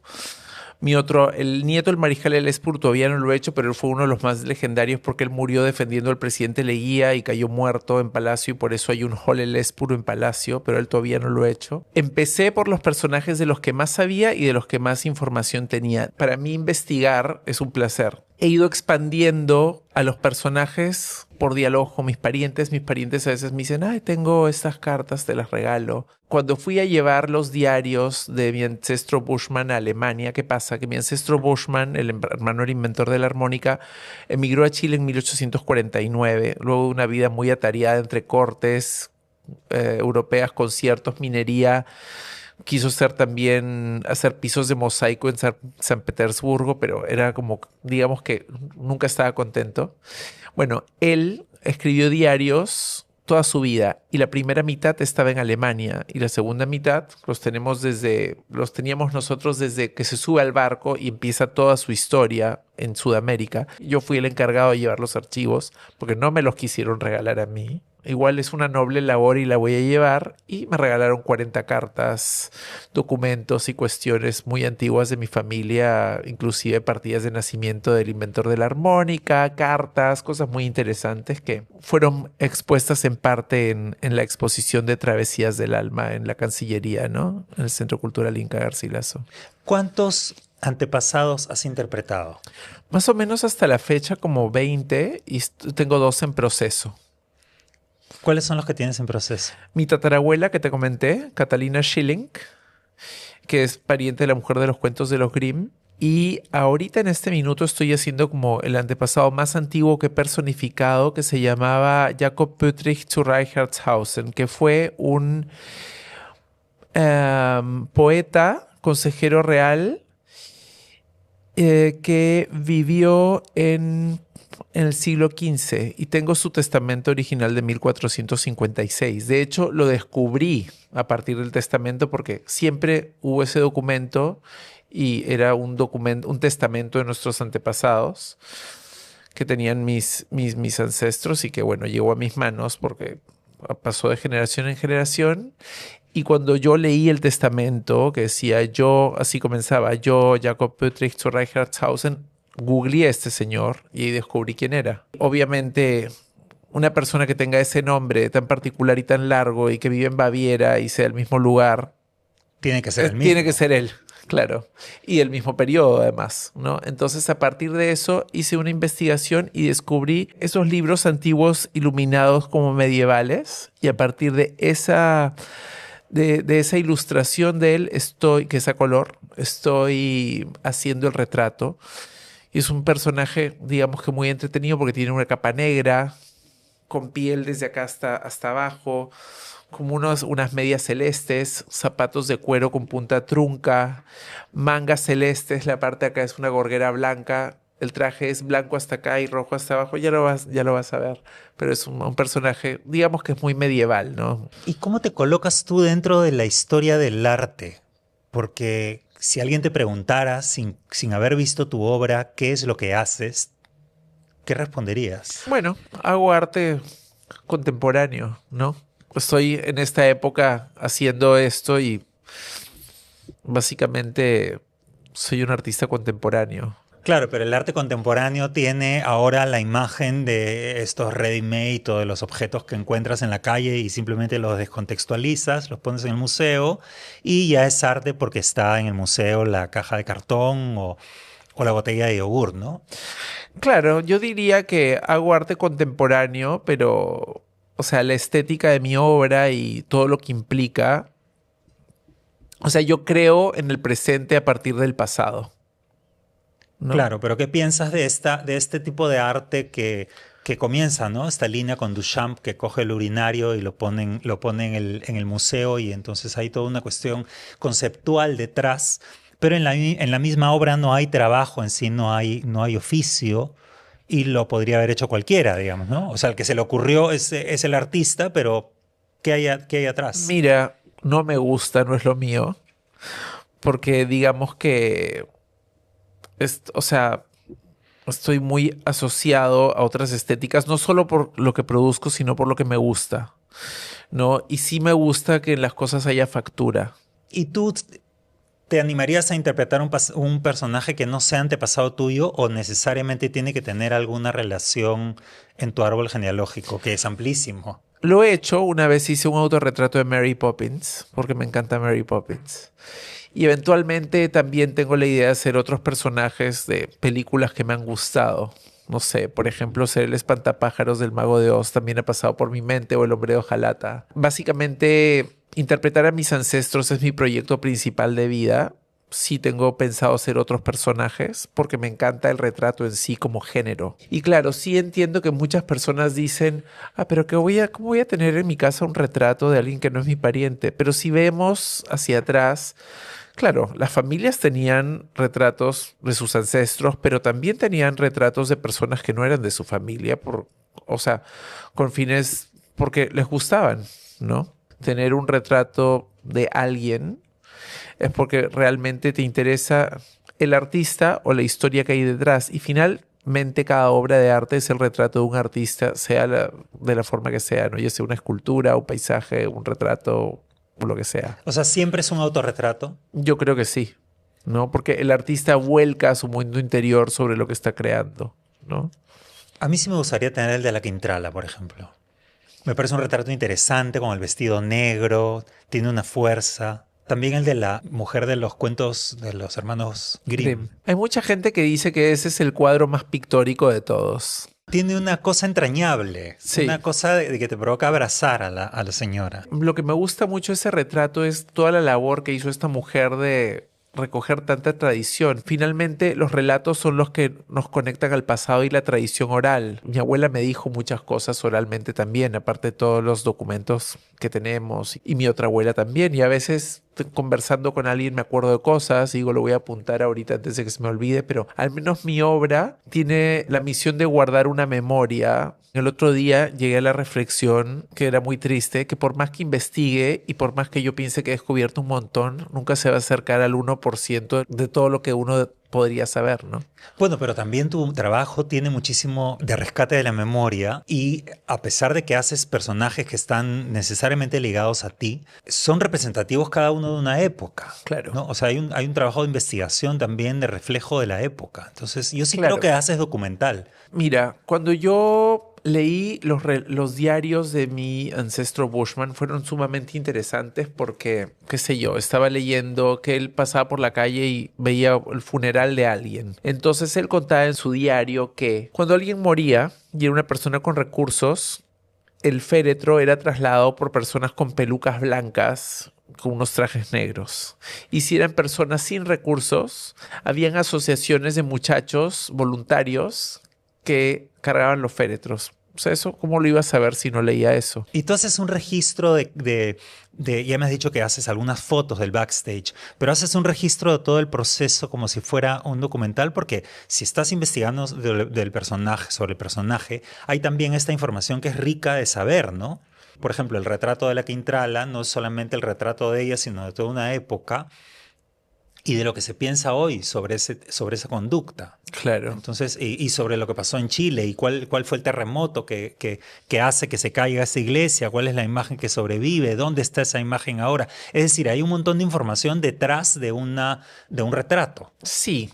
[SPEAKER 1] El nieto del Mariscal Elespuru todavía no lo he hecho, pero él fue uno de los más legendarios porque él murió defendiendo al presidente Leguía y cayó muerto en Palacio y por eso hay un Hall Elespuru en Palacio, pero él todavía no lo he hecho. Empecé por los personajes de los que más sabía y de los que más información tenía. Para mí investigar es un placer. He ido expandiendo a los personajes por diálogo con mis parientes. Mis parientes a veces me dicen, ay, tengo estas cartas, te las regalo. Cuando fui a llevar los diarios de mi ancestro Bushman a Alemania, ¿qué pasa? Que mi ancestro Bushman, el hermano del inventor de la armónica, emigró a Chile en 1849, luego de una vida muy atareada entre cortes europeas, conciertos, minería. Quiso hacer pisos de mosaico en San Petersburgo, pero era como, digamos que nunca estaba contento. Bueno, él escribió diarios toda su vida y la primera mitad estaba en Alemania y la segunda mitad los teníamos nosotros desde que se sube al barco y empieza toda su historia en Sudamérica. Yo fui el encargado de llevar los archivos porque no me los quisieron regalar a mí. Igual es una noble labor y la voy a llevar y me regalaron 40 cartas, documentos y cuestiones muy antiguas de mi familia, inclusive partidas de nacimiento del inventor de la armónica, cartas, cosas muy interesantes que fueron expuestas en parte en la exposición de Travesías del Alma en la Cancillería, ¿no? En el Centro Cultural Inca Garcilaso.
[SPEAKER 2] ¿Cuántos antepasados has interpretado?
[SPEAKER 1] Más o menos hasta la fecha como 20 y tengo 2 en proceso.
[SPEAKER 2] ¿Cuáles son los que tienes en proceso?
[SPEAKER 1] Mi tatarabuela que te comenté, Catalina Schilling, que es pariente de la mujer de los cuentos de los Grimm. Y ahorita en este minuto estoy haciendo como el antepasado más antiguo que he personificado, que se llamaba Jakob Püttrich zu Reichertshausen, que fue un poeta, consejero real, que vivió en el siglo XV y tengo su testamento original de 1456. De hecho, lo descubrí a partir del testamento porque siempre hubo ese documento y era un testamento de nuestros antepasados que tenían mis ancestros y que, bueno, llegó a mis manos porque pasó de generación en generación. Y cuando yo leí el testamento que decía yo, así comenzaba, yo, Jakob Püttrich zu Reichertshausen, googleé a este señor y descubrí quién era. Obviamente, una persona que tenga ese nombre tan particular y tan largo y que vive en Baviera y sea del mismo lugar,
[SPEAKER 2] Tiene que ser el mismo.
[SPEAKER 1] tiene que ser él, claro. Y el mismo periodo, además, ¿no? Entonces, a partir de eso, hice una investigación y descubrí esos libros antiguos iluminados como medievales. Y a partir de esa ilustración de él, que es a color, estoy haciendo el retrato. Y es un personaje, digamos que muy entretenido porque tiene una capa negra, con piel desde acá hasta abajo, como unas medias celestes, zapatos de cuero con punta trunca, mangas celestes, la parte de acá es una gorguera blanca el traje es blanco hasta acá y rojo hasta abajo, ya lo vas a ver. Pero es un personaje, digamos que es muy medieval, ¿no?
[SPEAKER 2] ¿Y cómo te colocas tú dentro de la historia del arte? Porque si alguien te preguntara, sin haber visto tu obra, qué es lo que haces, ¿qué responderías?
[SPEAKER 1] Bueno, hago arte contemporáneo, ¿no? Estoy en esta época haciendo esto y básicamente soy un artista contemporáneo.
[SPEAKER 2] Claro, pero el arte contemporáneo tiene ahora la imagen de estos ready-made o de los objetos que encuentras en la calle y simplemente los descontextualizas, los pones en el museo y ya es arte porque está en el museo la caja de cartón o la botella de yogur, ¿no?
[SPEAKER 1] Claro, yo diría que hago arte contemporáneo, pero, o sea, la estética de mi obra y todo lo que implica, o sea, yo creo en el presente a partir del pasado, ¿no?
[SPEAKER 2] Claro, pero ¿qué piensas de este tipo de arte que comienza, ¿no? Esta línea con Duchamp que coge el urinario y lo pone en el museo y entonces hay toda una cuestión conceptual detrás, pero en la misma obra no hay trabajo en sí, no hay oficio y lo podría haber hecho cualquiera, digamos, ¿no? O sea, el que se le ocurrió es el artista, pero ¿qué hay atrás?
[SPEAKER 1] Mira, no me gusta, no es lo mío, porque digamos que, o sea, estoy muy asociado a otras estéticas, no solo por lo que produzco, sino por lo que me gusta, ¿no? Y sí me gusta que en las cosas haya factura.
[SPEAKER 2] ¿Y tú te animarías a interpretar un personaje que no sea antepasado tuyo o necesariamente tiene que tener alguna relación en tu árbol genealógico, que es amplísimo?
[SPEAKER 1] Lo he hecho, una vez hice un autorretrato de Mary Poppins, porque me encanta Mary Poppins. Y eventualmente también tengo la idea de hacer otros personajes de películas que me han gustado. No sé, por ejemplo, ser el espantapájaros del Mago de Oz también ha pasado por mi mente, o el hombre de hojalata. Básicamente, interpretar a mis ancestros es mi proyecto principal de vida. Sí tengo pensado hacer otros personajes porque me encanta el retrato en sí como género. Y claro, sí entiendo que muchas personas dicen, pero ¿cómo voy a tener en mi casa un retrato de alguien que no es mi pariente? Pero si vemos hacia atrás, claro, las familias tenían retratos de sus ancestros, pero también tenían retratos de personas que no eran de su familia, o sea, con fines porque les gustaban, ¿no? Tener un retrato de alguien es porque realmente te interesa el artista o la historia que hay detrás. Y finalmente cada obra de arte es el retrato de un artista, de la forma que sea, ¿no? Ya sea una escultura, un paisaje, un retrato, o lo que sea.
[SPEAKER 2] O sea, siempre es un autorretrato.
[SPEAKER 1] Yo creo que sí, ¿no? Porque el artista vuelca su mundo interior sobre lo que está creando, ¿no?
[SPEAKER 2] A mí sí me gustaría tener el de la Quintrala, por ejemplo. Me parece un retrato interesante con el vestido negro, tiene una fuerza. También el de la mujer de los cuentos de los hermanos Grimm.
[SPEAKER 1] Hay mucha gente que dice que ese es el cuadro más pictórico de todos.
[SPEAKER 2] Tiene una cosa entrañable,
[SPEAKER 1] Sí.
[SPEAKER 2] una cosa de que te provoca abrazar a la señora.
[SPEAKER 1] Lo que me gusta mucho de ese retrato es toda la labor que hizo esta mujer de recoger tanta tradición. Finalmente, los relatos son los que nos conectan al pasado y la tradición oral. Mi abuela me dijo muchas cosas oralmente también, aparte de todos los documentos que tenemos, y mi otra abuela también. Y a veces conversando con alguien me acuerdo de cosas y digo, lo voy a apuntar ahorita antes de que se me olvide, pero al menos mi obra tiene la misión de guardar una memoria. El otro día llegué a la reflexión, que era muy triste, que por más que investigue y por más que yo piense que he descubierto un montón, nunca se va a acercar al 1% de todo lo que uno podría saber, ¿no?
[SPEAKER 2] Bueno, pero también tu trabajo tiene muchísimo de rescate de la memoria y a pesar de que haces personajes que están necesariamente ligados a ti, son representativos cada uno de una época.
[SPEAKER 1] Claro.
[SPEAKER 2] ¿No? O sea, hay un trabajo de investigación también de reflejo de la época. Entonces, yo sí
[SPEAKER 1] Claro.
[SPEAKER 2] creo que haces documental.
[SPEAKER 1] Mira, cuando yo leí los diarios de mi ancestro Bushman, fueron sumamente interesantes porque, qué sé yo, estaba leyendo que él pasaba por la calle y veía el funeral de alguien. Entonces él contaba en su diario que cuando alguien moría y era una persona con recursos, el féretro era trasladado por personas con pelucas blancas, con unos trajes negros. Y si eran personas sin recursos, habían asociaciones de muchachos voluntarios que cargaban los féretros. O sea, eso, ¿cómo lo iba a saber si no leía eso?
[SPEAKER 2] Y tú haces un registro ya me has dicho que haces algunas fotos del backstage, pero haces un registro de todo el proceso como si fuera un documental, porque si estás investigando del personaje, sobre el personaje, hay también esta información que es rica de saber, ¿no? Por ejemplo, el retrato de la Quintrala no es solamente el retrato de ella, sino de toda una época y de lo que se piensa hoy sobre esa conducta.
[SPEAKER 1] Claro.
[SPEAKER 2] Entonces, y sobre lo que pasó en Chile y cuál fue el terremoto que hace que se caiga esa iglesia, cuál es la imagen que sobrevive, dónde está esa imagen ahora. Es decir, hay un montón de información detrás de un retrato.
[SPEAKER 1] Sí,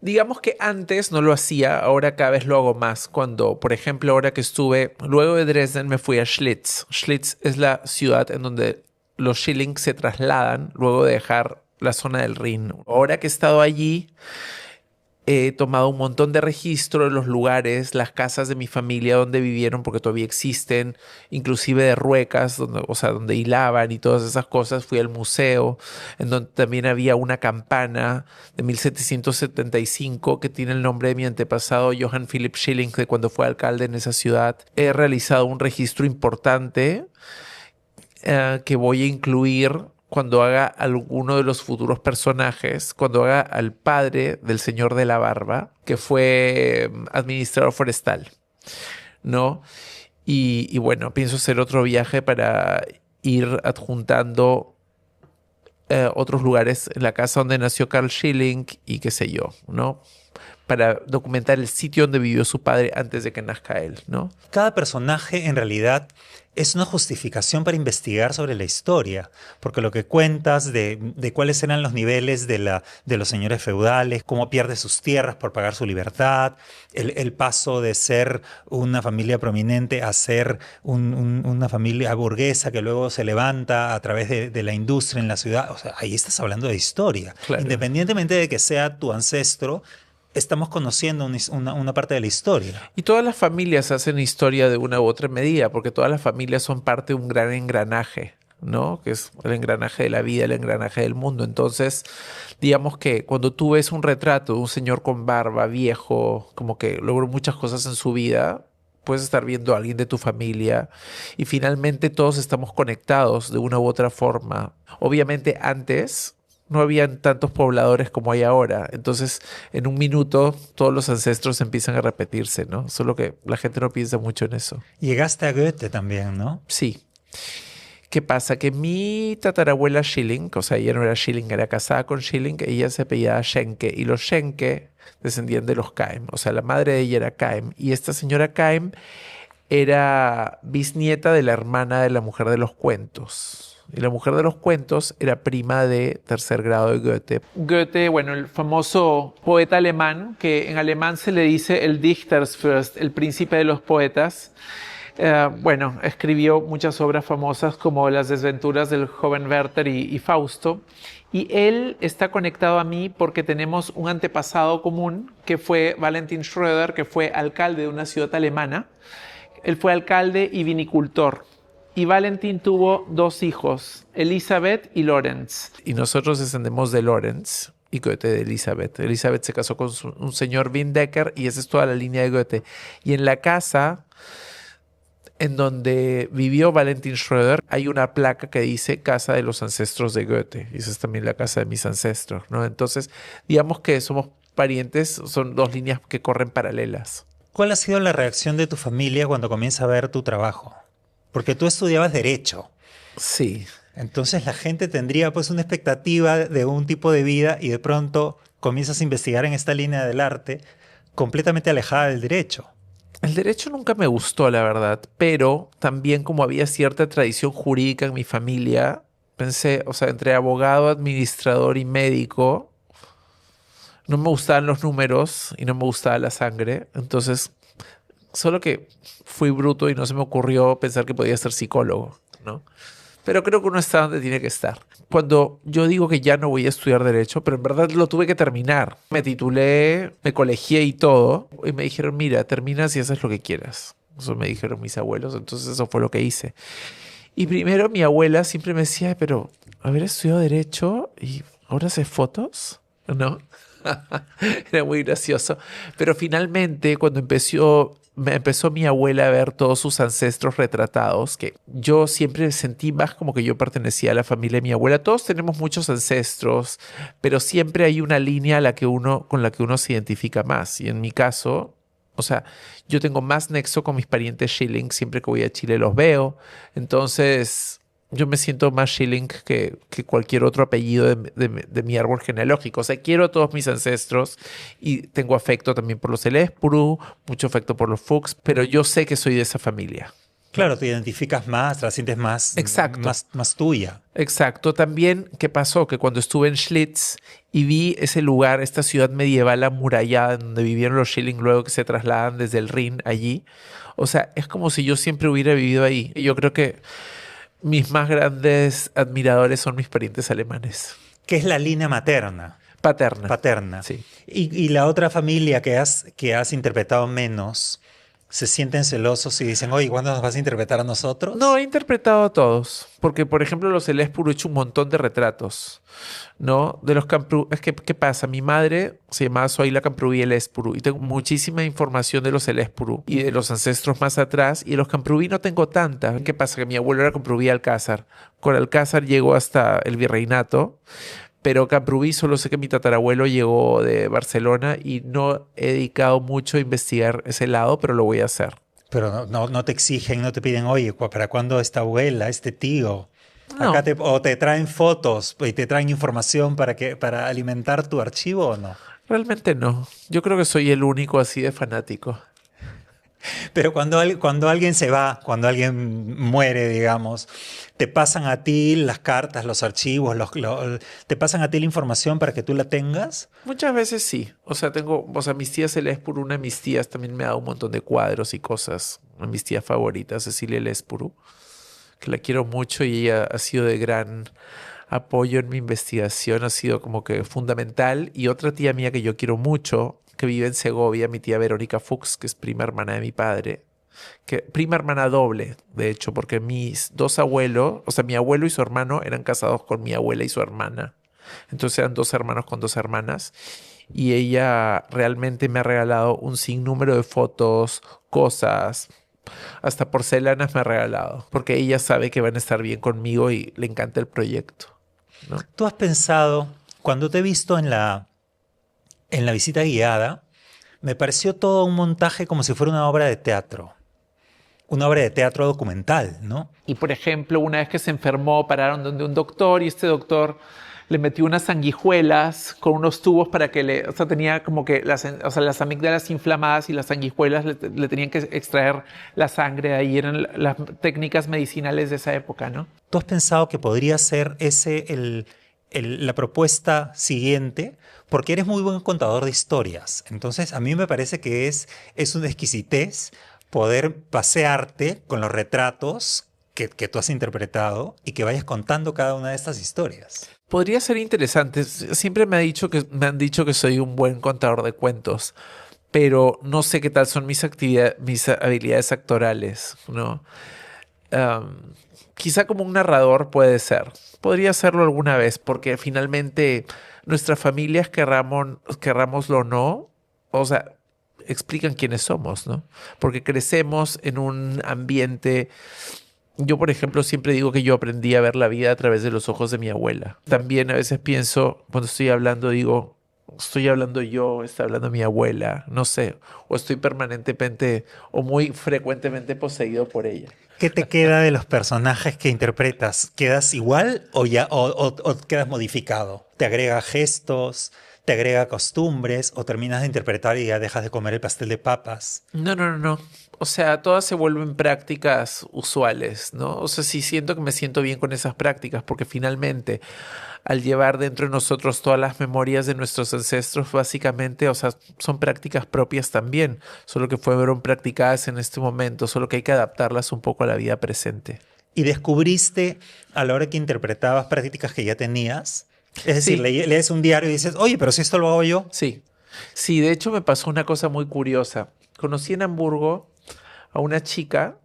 [SPEAKER 1] digamos que antes no lo hacía, ahora cada vez lo hago más. Cuando, por ejemplo, ahora que estuve, luego de Dresden me fui a Schlitz. Schlitz es la ciudad en donde los Schilling se trasladan luego de dejar la zona del Rin. Ahora que he estado allí, he tomado un montón de registro de los lugares, las casas de mi familia donde vivieron, porque todavía existen, inclusive de ruecas, donde hilaban y todas esas cosas. Fui al museo, en donde también había una campana de 1775 que tiene el nombre de mi antepasado, Johann Philipp Schilling, de cuando fue alcalde en esa ciudad. He realizado un registro importante que voy a incluir cuando haga alguno de los futuros personajes, cuando haga al padre del señor de la barba, que fue administrador forestal, ¿no? Y bueno, pienso hacer otro viaje para ir adjuntando otros lugares en la casa donde nació Carl Schilling y qué sé yo, ¿no? Para documentar el sitio donde vivió su padre antes de que nazca él, ¿no?
[SPEAKER 2] Cada personaje en realidad es una justificación para investigar sobre la historia, porque lo que cuentas de cuáles eran los niveles de los señores feudales, cómo pierde sus tierras por pagar su libertad, el paso de ser una familia prominente a ser una familia burguesa que luego se levanta a través de la industria en la ciudad. O sea, ahí estás hablando de historia.
[SPEAKER 1] Claro.
[SPEAKER 2] Independientemente de que sea tu ancestro, estamos conociendo una parte de la historia.
[SPEAKER 1] Y todas las familias hacen historia de una u otra medida, porque todas las familias son parte de un gran engranaje, ¿no? Que es el engranaje de la vida, el engranaje del mundo. Entonces, digamos que cuando tú ves un retrato de un señor con barba, viejo, como que logró muchas cosas en su vida, puedes estar viendo a alguien de tu familia y finalmente todos estamos conectados de una u otra forma. Obviamente antes no habían tantos pobladores como hay ahora. Entonces, en un minuto, todos los ancestros empiezan a repetirse, ¿no? Solo que la gente no piensa mucho en eso.
[SPEAKER 2] Llegaste a Goethe también, ¿no?
[SPEAKER 1] Sí. ¿Qué pasa? Que mi tatarabuela Schilling, o sea, ella no era Schilling, era casada con Schilling, ella se apellidaba Schenke, y los Schenke descendían de los Keim. O sea, la madre de ella era Keim, y esta señora Keim era bisnieta de la hermana de la mujer de los cuentos. Y la mujer de los cuentos era prima de tercer grado de Goethe. Goethe, bueno, el famoso poeta alemán, que en alemán se le dice el Dichtersfürst, el príncipe de los poetas. Bueno, escribió muchas obras famosas como Las desventuras del joven Werther y Fausto. Y él está conectado a mí porque tenemos un antepasado común que fue Valentin Schröder, que fue alcalde de una ciudad alemana. Él fue alcalde y vinicultor. Y Valentin tuvo dos hijos, Elisabeth y Lorenz. Y nosotros descendemos de Lorenz y Goethe de Elisabeth. Elisabeth se casó con un señor Windecker y esa es toda la línea de Goethe. Y en la casa en donde vivió Valentin Schröder hay una placa que dice Casa de los Ancestros de Goethe. Y esa es también la casa de mis ancestros, ¿no? Entonces, digamos que somos parientes, son dos líneas que corren paralelas.
[SPEAKER 2] ¿Cuál ha sido la reacción de tu familia cuando comienza a ver tu trabajo? Porque tú estudiabas Derecho.
[SPEAKER 1] Sí.
[SPEAKER 2] Entonces la gente tendría pues una expectativa de un tipo de vida y de pronto comienzas a investigar en esta línea del arte completamente alejada del derecho.
[SPEAKER 1] El derecho nunca me gustó, la verdad, pero también como había cierta tradición jurídica en mi familia, pensé, o sea, entre abogado, administrador y médico, no me gustaban los números y no me gustaba la sangre, entonces solo que fui bruto y no se me ocurrió pensar que podía ser psicólogo, ¿no? Pero creo que uno está donde tiene que estar. Cuando yo digo que ya no voy a estudiar Derecho, pero en verdad lo tuve que terminar. Me titulé, me colegié y todo, y me dijeron, mira, terminas y haces lo que quieras. Eso me dijeron mis abuelos, entonces eso fue lo que hice. Y primero mi abuela siempre me decía, pero haber estudiado Derecho y ahora haces fotos, ¿no? Era muy gracioso. Pero finalmente, cuando empezó me empezó mi abuela a ver todos sus ancestros retratados, que yo siempre sentí más como que yo pertenecía a la familia de mi abuela. Todos tenemos muchos ancestros, pero siempre hay una línea con la que uno se identifica más. Y en mi caso, o sea, yo tengo más nexo con mis parientes Schilling, siempre que voy a Chile los veo. Entonces, yo me siento más Schilling que cualquier otro apellido de mi árbol genealógico. O sea, quiero a todos mis ancestros y tengo afecto también por los Elespuru, mucho afecto por los Fuchs, pero yo sé que soy de esa familia.
[SPEAKER 2] Claro, te identificas más, la sientes más,
[SPEAKER 1] Exacto.
[SPEAKER 2] más tuya.
[SPEAKER 1] Exacto. También, ¿qué pasó? Que cuando estuve en Schlitz y vi ese lugar, esta ciudad medieval amurallada en donde vivieron los Schilling luego que se trasladan desde el Rin allí, o sea, es como si yo siempre hubiera vivido ahí. Y yo creo que mis más grandes admiradores son mis parientes alemanes.
[SPEAKER 2] ¿Qué es la línea materna?
[SPEAKER 1] Paterna.
[SPEAKER 2] Paterna.
[SPEAKER 1] Sí.
[SPEAKER 2] Y la otra familia que has interpretado menos, ¿se sienten celosos y dicen, oye, ¿cuándo nos vas a interpretar a nosotros?
[SPEAKER 1] No, he interpretado a todos. Porque, por ejemplo, los Elespuru he hecho un montón de retratos, ¿no? De los Camprubí. Es que, ¿qué pasa? Mi madre se llamaba Zoila Camprubí Elespuru y tengo muchísima información de los Elespuru y de los ancestros más atrás. Y de los Camprubí no tengo tanta. ¿Qué pasa? Que mi abuelo era Camprubí Alcázar. Con Alcázar llegó hasta el virreinato. Pero Camprubí solo sé que mi tatarabuelo llegó de Barcelona y no he dedicado mucho a investigar ese lado, pero lo voy a hacer.
[SPEAKER 2] Pero no te exigen, no te piden, oye, ¿para cuándo esta abuela, este tío?
[SPEAKER 1] No,
[SPEAKER 2] O te traen fotos y te traen información para alimentar tu archivo o no.
[SPEAKER 1] realmente no. Yo creo que soy el único así de fanático.
[SPEAKER 2] Pero cuando alguien se va, cuando alguien muere, digamos, te pasan a ti las cartas, los archivos, te pasan a ti la información para que tú la tengas.
[SPEAKER 1] Muchas veces sí. O sea, mis tías Elespuru, una de mis tías también me ha dado un montón de cuadros y cosas. Una de mis tías favoritas, Cecilia Elespuru, que la quiero mucho y ella ha sido de gran apoyo en mi investigación, ha sido como que fundamental. Y otra tía mía que yo quiero mucho, que vive en Segovia, mi tía Verónica Fuchs, que es prima hermana de mi padre, que prima hermana doble, de hecho, porque mis dos abuelos, o sea, mi abuelo y su hermano eran casados con mi abuela y su hermana. Entonces eran dos hermanos con dos hermanas. Y ella realmente me ha regalado un sinnúmero de fotos, cosas, hasta porcelanas me ha regalado, porque ella sabe que van a estar bien conmigo y le encanta el proyecto, ¿no?
[SPEAKER 2] ¿Tú has pensado, cuando te he visto en la visita guiada, me pareció todo un montaje como si fuera una obra de teatro? Una obra de teatro documental, ¿no?
[SPEAKER 1] Y por ejemplo, una vez que se enfermó, pararon donde un doctor y este doctor le metió unas sanguijuelas con unos tubos para que o sea, tenía como que las amígdalas inflamadas y las sanguijuelas le tenían que extraer la sangre de ahí. Eran las técnicas medicinales de esa época, ¿no?
[SPEAKER 2] ¿Tú has pensado que podría ser la propuesta siguiente? Porque eres muy buen contador de historias. Entonces, a mí me parece que es una exquisitez poder pasearte con los retratos que tú has interpretado y que vayas contando cada una de estas historias.
[SPEAKER 1] Podría ser interesante. Siempre me han dicho que soy un buen contador de cuentos, pero no sé qué tal son mis habilidades actorales, ¿no? Quizá como un narrador puede ser. Podría hacerlo alguna vez, porque finalmente nuestras familias, querrámoslo o no, o sea, explican quiénes somos, ¿no? Porque crecemos en un ambiente. Yo, por ejemplo, siempre digo que yo aprendí a ver la vida a través de los ojos de mi abuela. También a veces pienso, cuando estoy hablando, digo, estoy hablando yo, está hablando mi abuela, no sé, o estoy permanentemente o muy frecuentemente poseído por ella.
[SPEAKER 2] ¿Qué te queda de los personajes que interpretas? ¿Quedas igual o quedas modificado? ¿Te agrega gestos? ¿Te agrega costumbres? ¿O terminas de interpretar y ya dejas de comer el pastel de papas?
[SPEAKER 1] No, no, no, no. O sea, todas se vuelven prácticas usuales, ¿no? O sea, sí siento que me siento bien con esas prácticas, porque finalmente, al llevar dentro de nosotros todas las memorias de nuestros ancestros, básicamente, o sea, son prácticas propias también, solo que fueron practicadas en este momento, solo que hay que adaptarlas un poco a la vida presente.
[SPEAKER 2] ¿Y descubriste a la hora que interpretabas prácticas que ya tenías? Es decir,
[SPEAKER 1] Sí,
[SPEAKER 2] lees un diario y dices, oye, pero si esto lo hago yo.
[SPEAKER 1] sí. Sí, de hecho me pasó una cosa muy curiosa. Conocí en Hamburgo a una chica,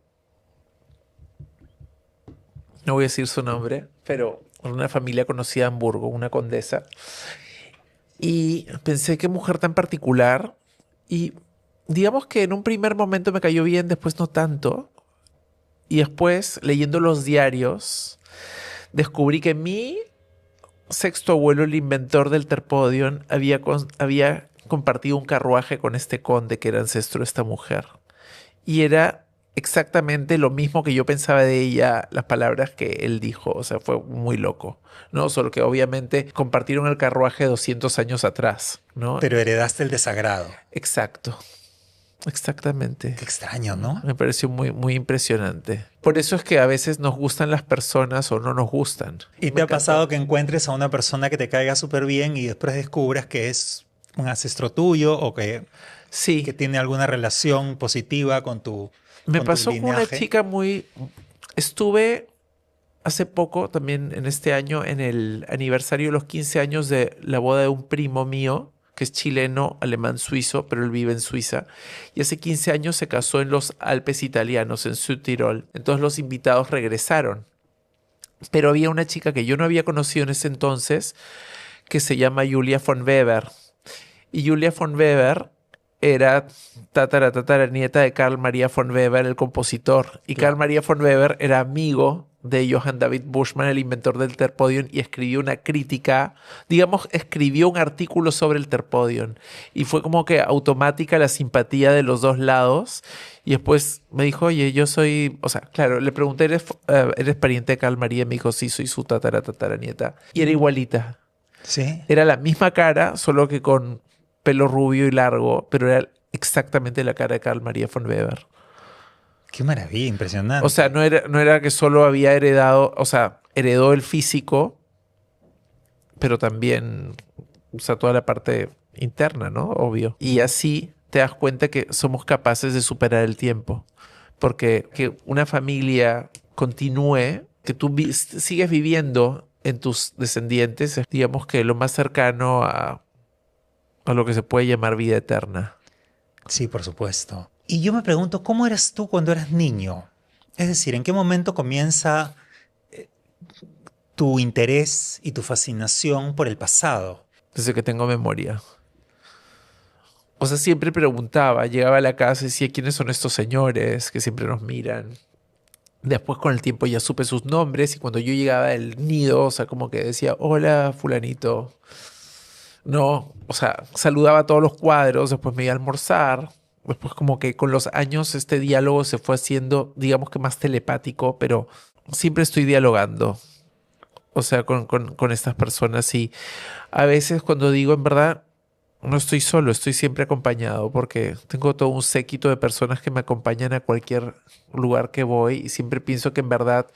[SPEAKER 1] no voy a decir su nombre, pero una familia conocida en Hamburgo, una condesa. Y pensé, qué mujer tan particular. Y digamos que en un primer momento me cayó bien, después no tanto. Y después, leyendo los diarios, descubrí que mi sexto abuelo, el inventor del Terpodium, había compartido un carruaje con este conde que era ancestro de esta mujer. Y era exactamente lo mismo que yo pensaba de ella, las palabras que él dijo. O sea, fue muy loco, ¿no? Solo que obviamente compartieron el carruaje 200 años atrás, ¿no?
[SPEAKER 2] Pero heredaste el desagrado.
[SPEAKER 1] Exacto, exactamente.
[SPEAKER 2] Qué extraño, ¿no?
[SPEAKER 1] Me pareció muy, muy impresionante. Por eso es que a veces nos gustan las personas o no nos gustan.
[SPEAKER 2] ¿Y
[SPEAKER 1] Me
[SPEAKER 2] te ha
[SPEAKER 1] encantó.
[SPEAKER 2] pasado que encuentres a una persona que te caiga súper bien y después descubras que es un ancestro tuyo o que
[SPEAKER 1] Sí,
[SPEAKER 2] tiene alguna relación positiva
[SPEAKER 1] me
[SPEAKER 2] con tu
[SPEAKER 1] pasó con una
[SPEAKER 2] linaje?
[SPEAKER 1] chica muy... Estuve hace poco, también en este año, en el aniversario de los 15 años de la boda de un primo mío, que es chileno, alemán, suizo, pero él vive en Suiza. Y hace 15 años se casó en los Alpes italianos, en Südtirol. Entonces los invitados regresaron. Pero había una chica que yo no había conocido en ese entonces, que se llama Julia von Weber. Y Julia von Weber era tataranieta de Carl Maria von Weber, el compositor. Y Carl
[SPEAKER 2] Claro.
[SPEAKER 1] Maria von Weber era amigo de Johann David Buschmann, el inventor del Terpodium, y escribió una crítica, digamos, escribió un artículo sobre el Terpodium. Y fue como que automática la simpatía de los dos lados. Y después me dijo, oye, yo soy, o sea, claro, le pregunté, ¿eres pariente de Carl Maria? Y me dijo, sí, soy su tataranieta. Y era igualita.
[SPEAKER 2] Sí.
[SPEAKER 1] Era la misma cara, solo que con pelo rubio y largo, pero era exactamente la cara de Carl Maria von Weber.
[SPEAKER 2] Qué maravilla,
[SPEAKER 1] O sea,
[SPEAKER 2] impresionante.
[SPEAKER 1] no era que solo había heredado, o sea, heredó el físico, pero también, o sea, toda la parte interna, ¿no? Obvio. Y así te das cuenta que somos capaces de superar el tiempo. Porque que una familia continúe, que tú sigues viviendo en tus descendientes, es, digamos que lo más cercano a lo que se puede llamar vida eterna.
[SPEAKER 2] Sí, por supuesto. Y yo me pregunto, ¿cómo eras tú cuando eras niño? Es decir, ¿en qué momento comienza tu interés y tu fascinación por el pasado?
[SPEAKER 1] Desde que tengo memoria. O sea, siempre preguntaba, llegaba a la casa y decía, ¿quiénes son estos señores que siempre nos miran? Después con el tiempo ya supe sus nombres y cuando yo llegaba al nido, o sea, como que decía, hola, fulanito. No, o sea, saludaba a todos los cuadros, después me iba a almorzar. Después como que con los años este diálogo se fue haciendo, digamos que más telepático, pero siempre estoy dialogando, o sea, con estas personas y a veces cuando digo en verdad, no estoy solo, estoy siempre acompañado porque tengo todo un séquito de personas que me acompañan a cualquier lugar que voy y siempre pienso que en verdad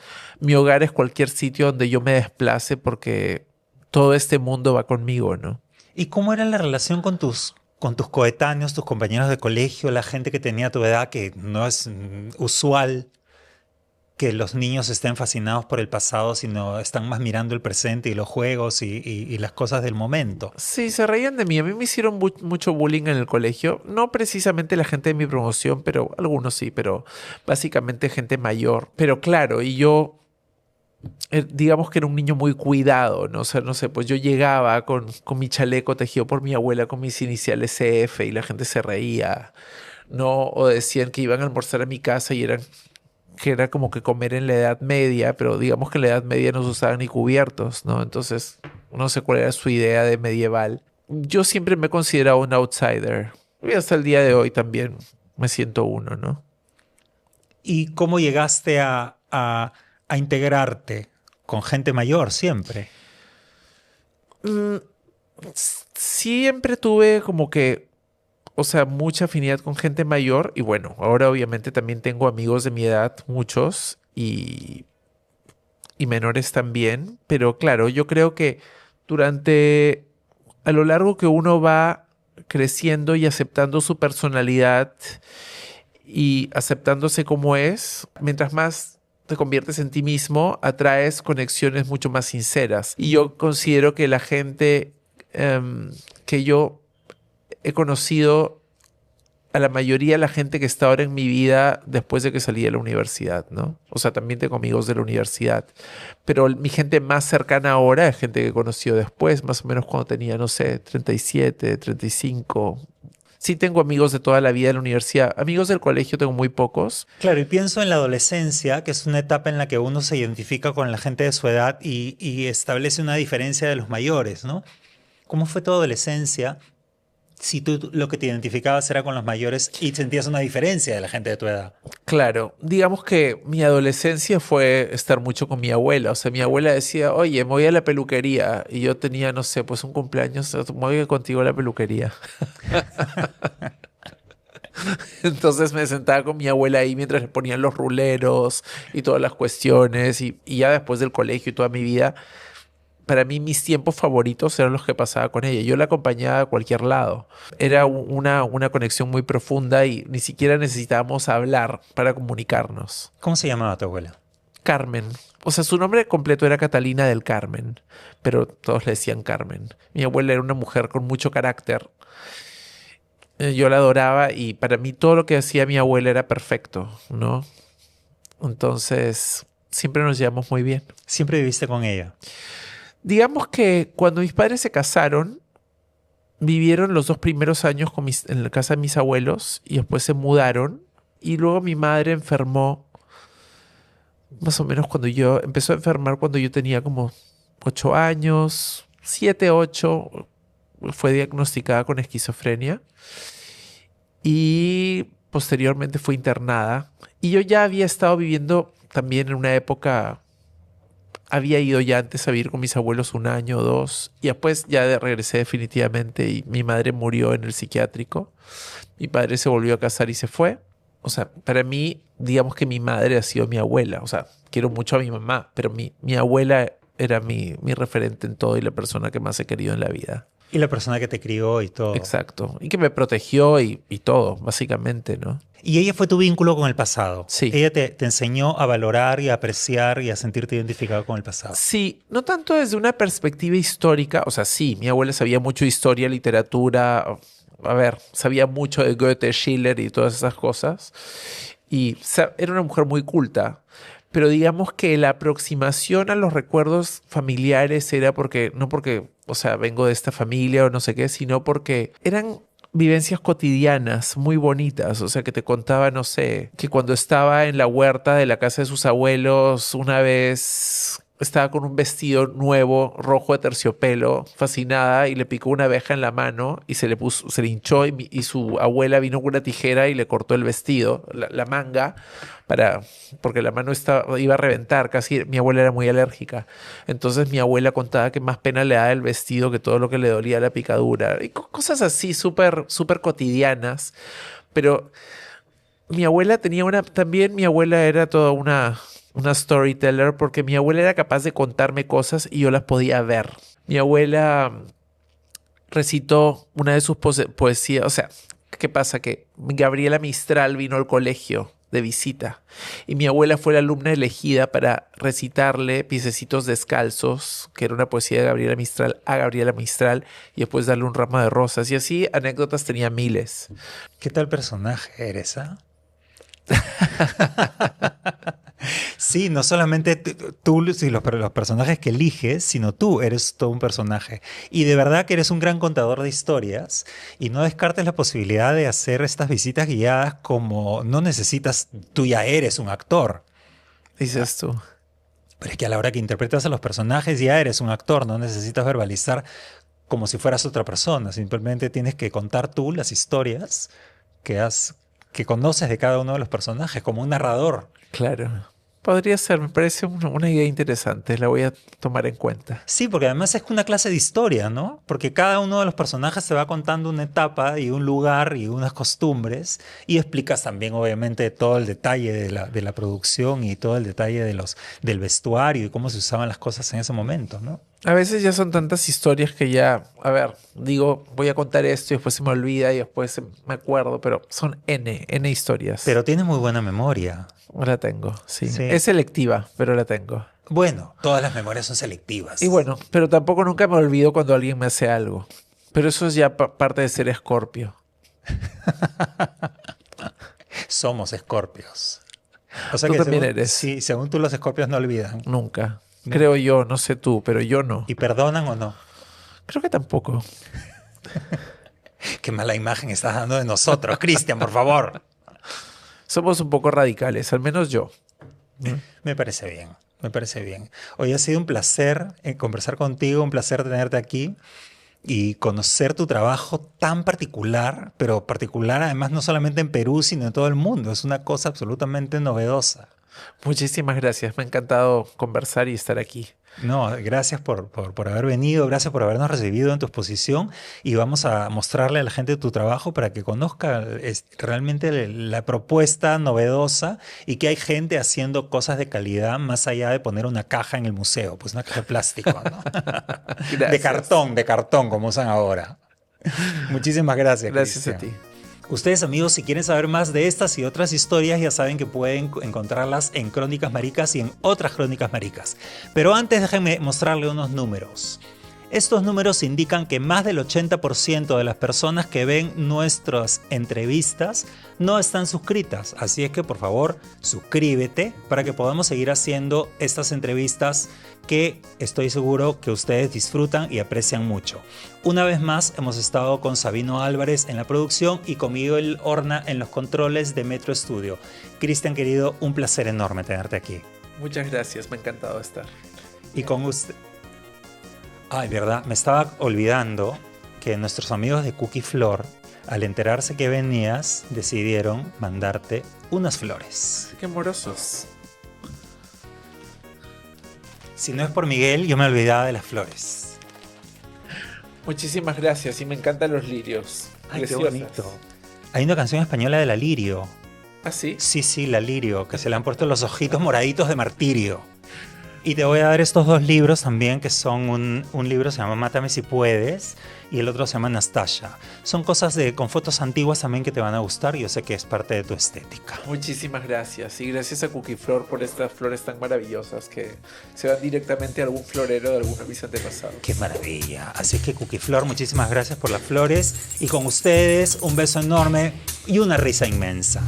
[SPEAKER 1] mi hogar es cualquier sitio donde yo me desplace porque todo este mundo va conmigo, ¿no?
[SPEAKER 2] ¿Y cómo era la relación con tus coetáneos, tus compañeros de colegio, la gente que tenía tu edad, que no es usual que los niños estén fascinados por el pasado, sino están más mirando el presente y los juegos y las cosas del momento?
[SPEAKER 1] Sí, se reían de mí. A mí me hicieron mucho bullying en el colegio. No precisamente la gente de mi promoción, pero algunos sí, pero básicamente gente mayor. Pero claro, y yo, digamos que era un niño muy cuidado, ¿no? O sea, no sé, pues yo llegaba con mi chaleco tejido por mi abuela con mis iniciales CF y la gente se reía, ¿no? O decían que iban a almorzar a mi casa y que era como que comer en la Edad Media, pero digamos que en la Edad Media no se usaban ni cubiertos, ¿no? Entonces, no sé cuál era su idea de medieval. Yo siempre me he considerado un outsider. Y hasta el día de hoy también me siento uno, ¿no?
[SPEAKER 2] ¿Y cómo llegaste a integrarte con gente mayor siempre?
[SPEAKER 1] Mm, siempre tuve como que, o sea, mucha afinidad con gente mayor y bueno, ahora obviamente también tengo amigos de mi edad, muchos, y menores también, pero claro, yo creo que a lo largo que uno va creciendo y aceptando su personalidad y aceptándose como es, mientras más te conviertes en ti mismo, atraes conexiones mucho más sinceras. Y yo considero que la gente que yo he conocido, a la mayoría de la gente que está ahora en mi vida después de que salí de la universidad, ¿no? O sea, también tengo amigos de la universidad, pero mi gente más cercana ahora es gente que he conocido después, más o menos cuando tenía, no sé, 37, 35. Sí tengo amigos de toda la vida en la universidad. Amigos del colegio tengo muy pocos.
[SPEAKER 2] Claro, y pienso en la adolescencia, que es una etapa en la que uno se identifica con la gente de su edad y establece una diferencia de los mayores, ¿no? ¿Cómo fue tu adolescencia si tú lo que te identificabas era con los mayores y sentías una diferencia de la gente de tu edad?
[SPEAKER 1] Claro, digamos que mi adolescencia fue estar mucho con mi abuela. O sea, mi abuela decía, oye, me voy a la peluquería. Y yo tenía, no sé, pues un cumpleaños, me voy contigo a la peluquería. Entonces me sentaba con mi abuela ahí mientras le ponían los ruleros y todas las cuestiones. Y ya después del colegio y toda mi vida, para mí mis tiempos favoritos eran los que pasaba con ella. Yo la acompañaba a cualquier lado. Era una conexión muy profunda y ni siquiera necesitábamos hablar para comunicarnos.
[SPEAKER 2] ¿Cómo se llamaba tu abuela?
[SPEAKER 1] Carmen. O sea, su nombre completo era Catalina del Carmen, pero todos le decían Carmen. Mi abuela era una mujer con mucho carácter. Yo la adoraba y para mí todo lo que hacía mi abuela era perfecto, ¿no? Entonces, siempre nos llevamos muy bien.
[SPEAKER 2] ¿Siempre viviste con ella?
[SPEAKER 1] Digamos que cuando mis padres se casaron, vivieron los 2 primeros años en la casa de mis abuelos y después se mudaron. Y luego mi madre enfermó, más o menos empezó a enfermar cuando yo tenía como 8 años, 7, 8. Fue diagnosticada con esquizofrenia y posteriormente fue internada. Y yo ya había estado viviendo también en una época, había ido ya antes a vivir con mis abuelos 1 año o 2, y después regresé definitivamente y mi madre murió en el psiquiátrico. Mi padre se volvió a casar y se fue. O sea, para mí, digamos que mi madre ha sido mi abuela. O sea, quiero mucho a mi mamá, pero mi abuela era mi referente en todo y la persona que más he querido en la vida.
[SPEAKER 2] Y la persona que te crió y todo.
[SPEAKER 1] Exacto. Y que me protegió y todo, básicamente, ¿no?
[SPEAKER 2] Y ella fue tu vínculo con el pasado.
[SPEAKER 1] Sí.
[SPEAKER 2] Ella te enseñó a valorar y a apreciar y a sentirte identificado con el pasado.
[SPEAKER 1] Sí, no tanto desde una perspectiva histórica. O sea, sí, mi abuela sabía mucho de historia, literatura. A ver, sabía mucho de Goethe, Schiller y todas esas cosas. Y era una mujer muy culta. Pero digamos que la aproximación a los recuerdos familiares era no porque, o sea, vengo de esta familia o no sé qué, sino porque eran vivencias cotidianas muy bonitas. O sea, que te contaba, no sé, que cuando estaba en la huerta de la casa de sus abuelos, una vez estaba con un vestido nuevo, rojo de terciopelo, fascinada, y le picó una abeja en la mano y se le hinchó y su abuela vino con una tijera y le cortó el vestido, la manga, porque la mano iba a reventar, casi mi abuela era muy alérgica. Entonces mi abuela contaba que más pena le daba el vestido que todo lo que le dolía la picadura. Y cosas así súper, súper cotidianas. Pero mi abuela también mi abuela era toda una storyteller, porque mi abuela era capaz de contarme cosas y yo las podía ver. Mi abuela recitó una de sus poesías. O sea, ¿qué pasa? Que Gabriela Mistral vino al colegio de visita y mi abuela fue la alumna elegida para recitarle Piececitos Descalzos, que era una poesía de Gabriela Mistral, a Gabriela Mistral, y después darle un ramo de rosas. Y así anécdotas tenía miles.
[SPEAKER 2] ¿Qué tal personaje eres, ah? Sí, no solamente tú y los personajes que eliges, sino tú eres todo un personaje. Y de verdad que eres un gran contador de historias y no descartes la posibilidad de hacer estas visitas guiadas como no necesitas, tú ya eres un actor.
[SPEAKER 1] Dices tú.
[SPEAKER 2] Pero es que a la hora que interpretas a los personajes ya eres un actor, no necesitas verbalizar como si fueras otra persona. Simplemente tienes que contar tú las historias que conoces de cada uno de los personajes, como un narrador.
[SPEAKER 1] Claro. Podría ser, me parece una idea interesante, la voy a tomar en cuenta.
[SPEAKER 2] Sí, porque además es una clase de historia, ¿no? Porque cada uno de los personajes se va contando una etapa y un lugar y unas costumbres y explicas también obviamente todo el detalle de la producción y todo el detalle del vestuario y cómo se usaban las cosas en ese momento, ¿no?
[SPEAKER 1] A veces ya son tantas historias que ya, a ver, digo, voy a contar esto y después se me olvida y después me acuerdo, pero son N historias.
[SPEAKER 2] Pero tienes muy buena memoria.
[SPEAKER 1] La tengo, sí.
[SPEAKER 2] Sí.
[SPEAKER 1] Es selectiva, pero la tengo.
[SPEAKER 2] Bueno, todas las memorias son selectivas.
[SPEAKER 1] Y bueno, pero tampoco nunca me olvido cuando alguien me hace algo. Pero eso es ya parte de ser Escorpio.
[SPEAKER 2] Somos escorpios. O sea
[SPEAKER 1] Tú
[SPEAKER 2] que
[SPEAKER 1] también
[SPEAKER 2] según,
[SPEAKER 1] eres.
[SPEAKER 2] Sí, según tú los escorpios no olvidan.
[SPEAKER 1] Nunca.
[SPEAKER 2] No.
[SPEAKER 1] Creo yo, no sé tú, pero yo no.
[SPEAKER 2] ¿Y perdonan o no?
[SPEAKER 1] Creo que tampoco.
[SPEAKER 2] Qué mala imagen estás dando de nosotros, Cristian, por favor.
[SPEAKER 1] Somos un poco radicales, al menos yo.
[SPEAKER 2] Me parece bien, me parece bien. Hoy ha sido un placer conversar contigo, un placer tenerte aquí y conocer tu trabajo tan particular, pero particular además no solamente en Perú, sino en todo el mundo. Es una cosa absolutamente novedosa.
[SPEAKER 1] Muchísimas gracias, me ha encantado conversar y estar aquí.
[SPEAKER 2] No, gracias por haber venido, gracias por habernos recibido en tu exposición y vamos a mostrarle a la gente tu trabajo para que conozca realmente la propuesta novedosa y que hay gente haciendo cosas de calidad más allá de poner una caja en el museo, pues una caja de plástico, ¿no? De cartón, como usan ahora. Muchísimas gracias.
[SPEAKER 1] Gracias
[SPEAKER 2] Cristian.
[SPEAKER 1] a ti.
[SPEAKER 2] Ustedes, amigos, si quieren saber más de estas y otras historias, ya saben que pueden encontrarlas en Crónicas Maricas y en otras Crónicas Maricas. Pero antes déjenme mostrarle unos números. Estos números indican que más del 80% de las personas que ven nuestras entrevistas no están suscritas. Así es que, por favor, suscríbete para que podamos seguir haciendo estas entrevistas que estoy seguro que ustedes disfrutan y aprecian mucho. Una vez más, hemos estado con Sabino Álvarez en la producción y con Miguel Horna en los controles de Metro Studio. Cristian, querido, un placer enorme tenerte aquí.
[SPEAKER 1] Muchas gracias, me ha encantado estar.
[SPEAKER 2] Y con usted... Ay, verdad, me estaba olvidando que nuestros amigos de Cookie Flor, al enterarse que venías, decidieron mandarte unas flores.
[SPEAKER 1] Qué amorosos.
[SPEAKER 2] Si no es por Miguel, yo me olvidaba de las flores.
[SPEAKER 1] Muchísimas gracias y me encantan los lirios.
[SPEAKER 2] Ay,
[SPEAKER 1] Preciosas.
[SPEAKER 2] qué bonito. Hay una canción española de La Lirio.
[SPEAKER 1] ¿Ah, sí?
[SPEAKER 2] Sí, La Lirio, que se le han puesto los ojitos moraditos de martirio. Y te voy a dar estos dos libros también, que son un libro se llama Mátame si puedes y el otro se llama Anastasia. Son cosas con fotos antiguas también que te van a gustar y yo sé que es parte de tu estética.
[SPEAKER 1] Muchísimas gracias. Y gracias a Cookie Flor por estas flores tan maravillosas que se van directamente a algún florero de alguno de mis antepasados.
[SPEAKER 2] ¡Qué maravilla! Así que Cookie Flor, muchísimas gracias por las flores y con ustedes un beso enorme y una risa inmensa.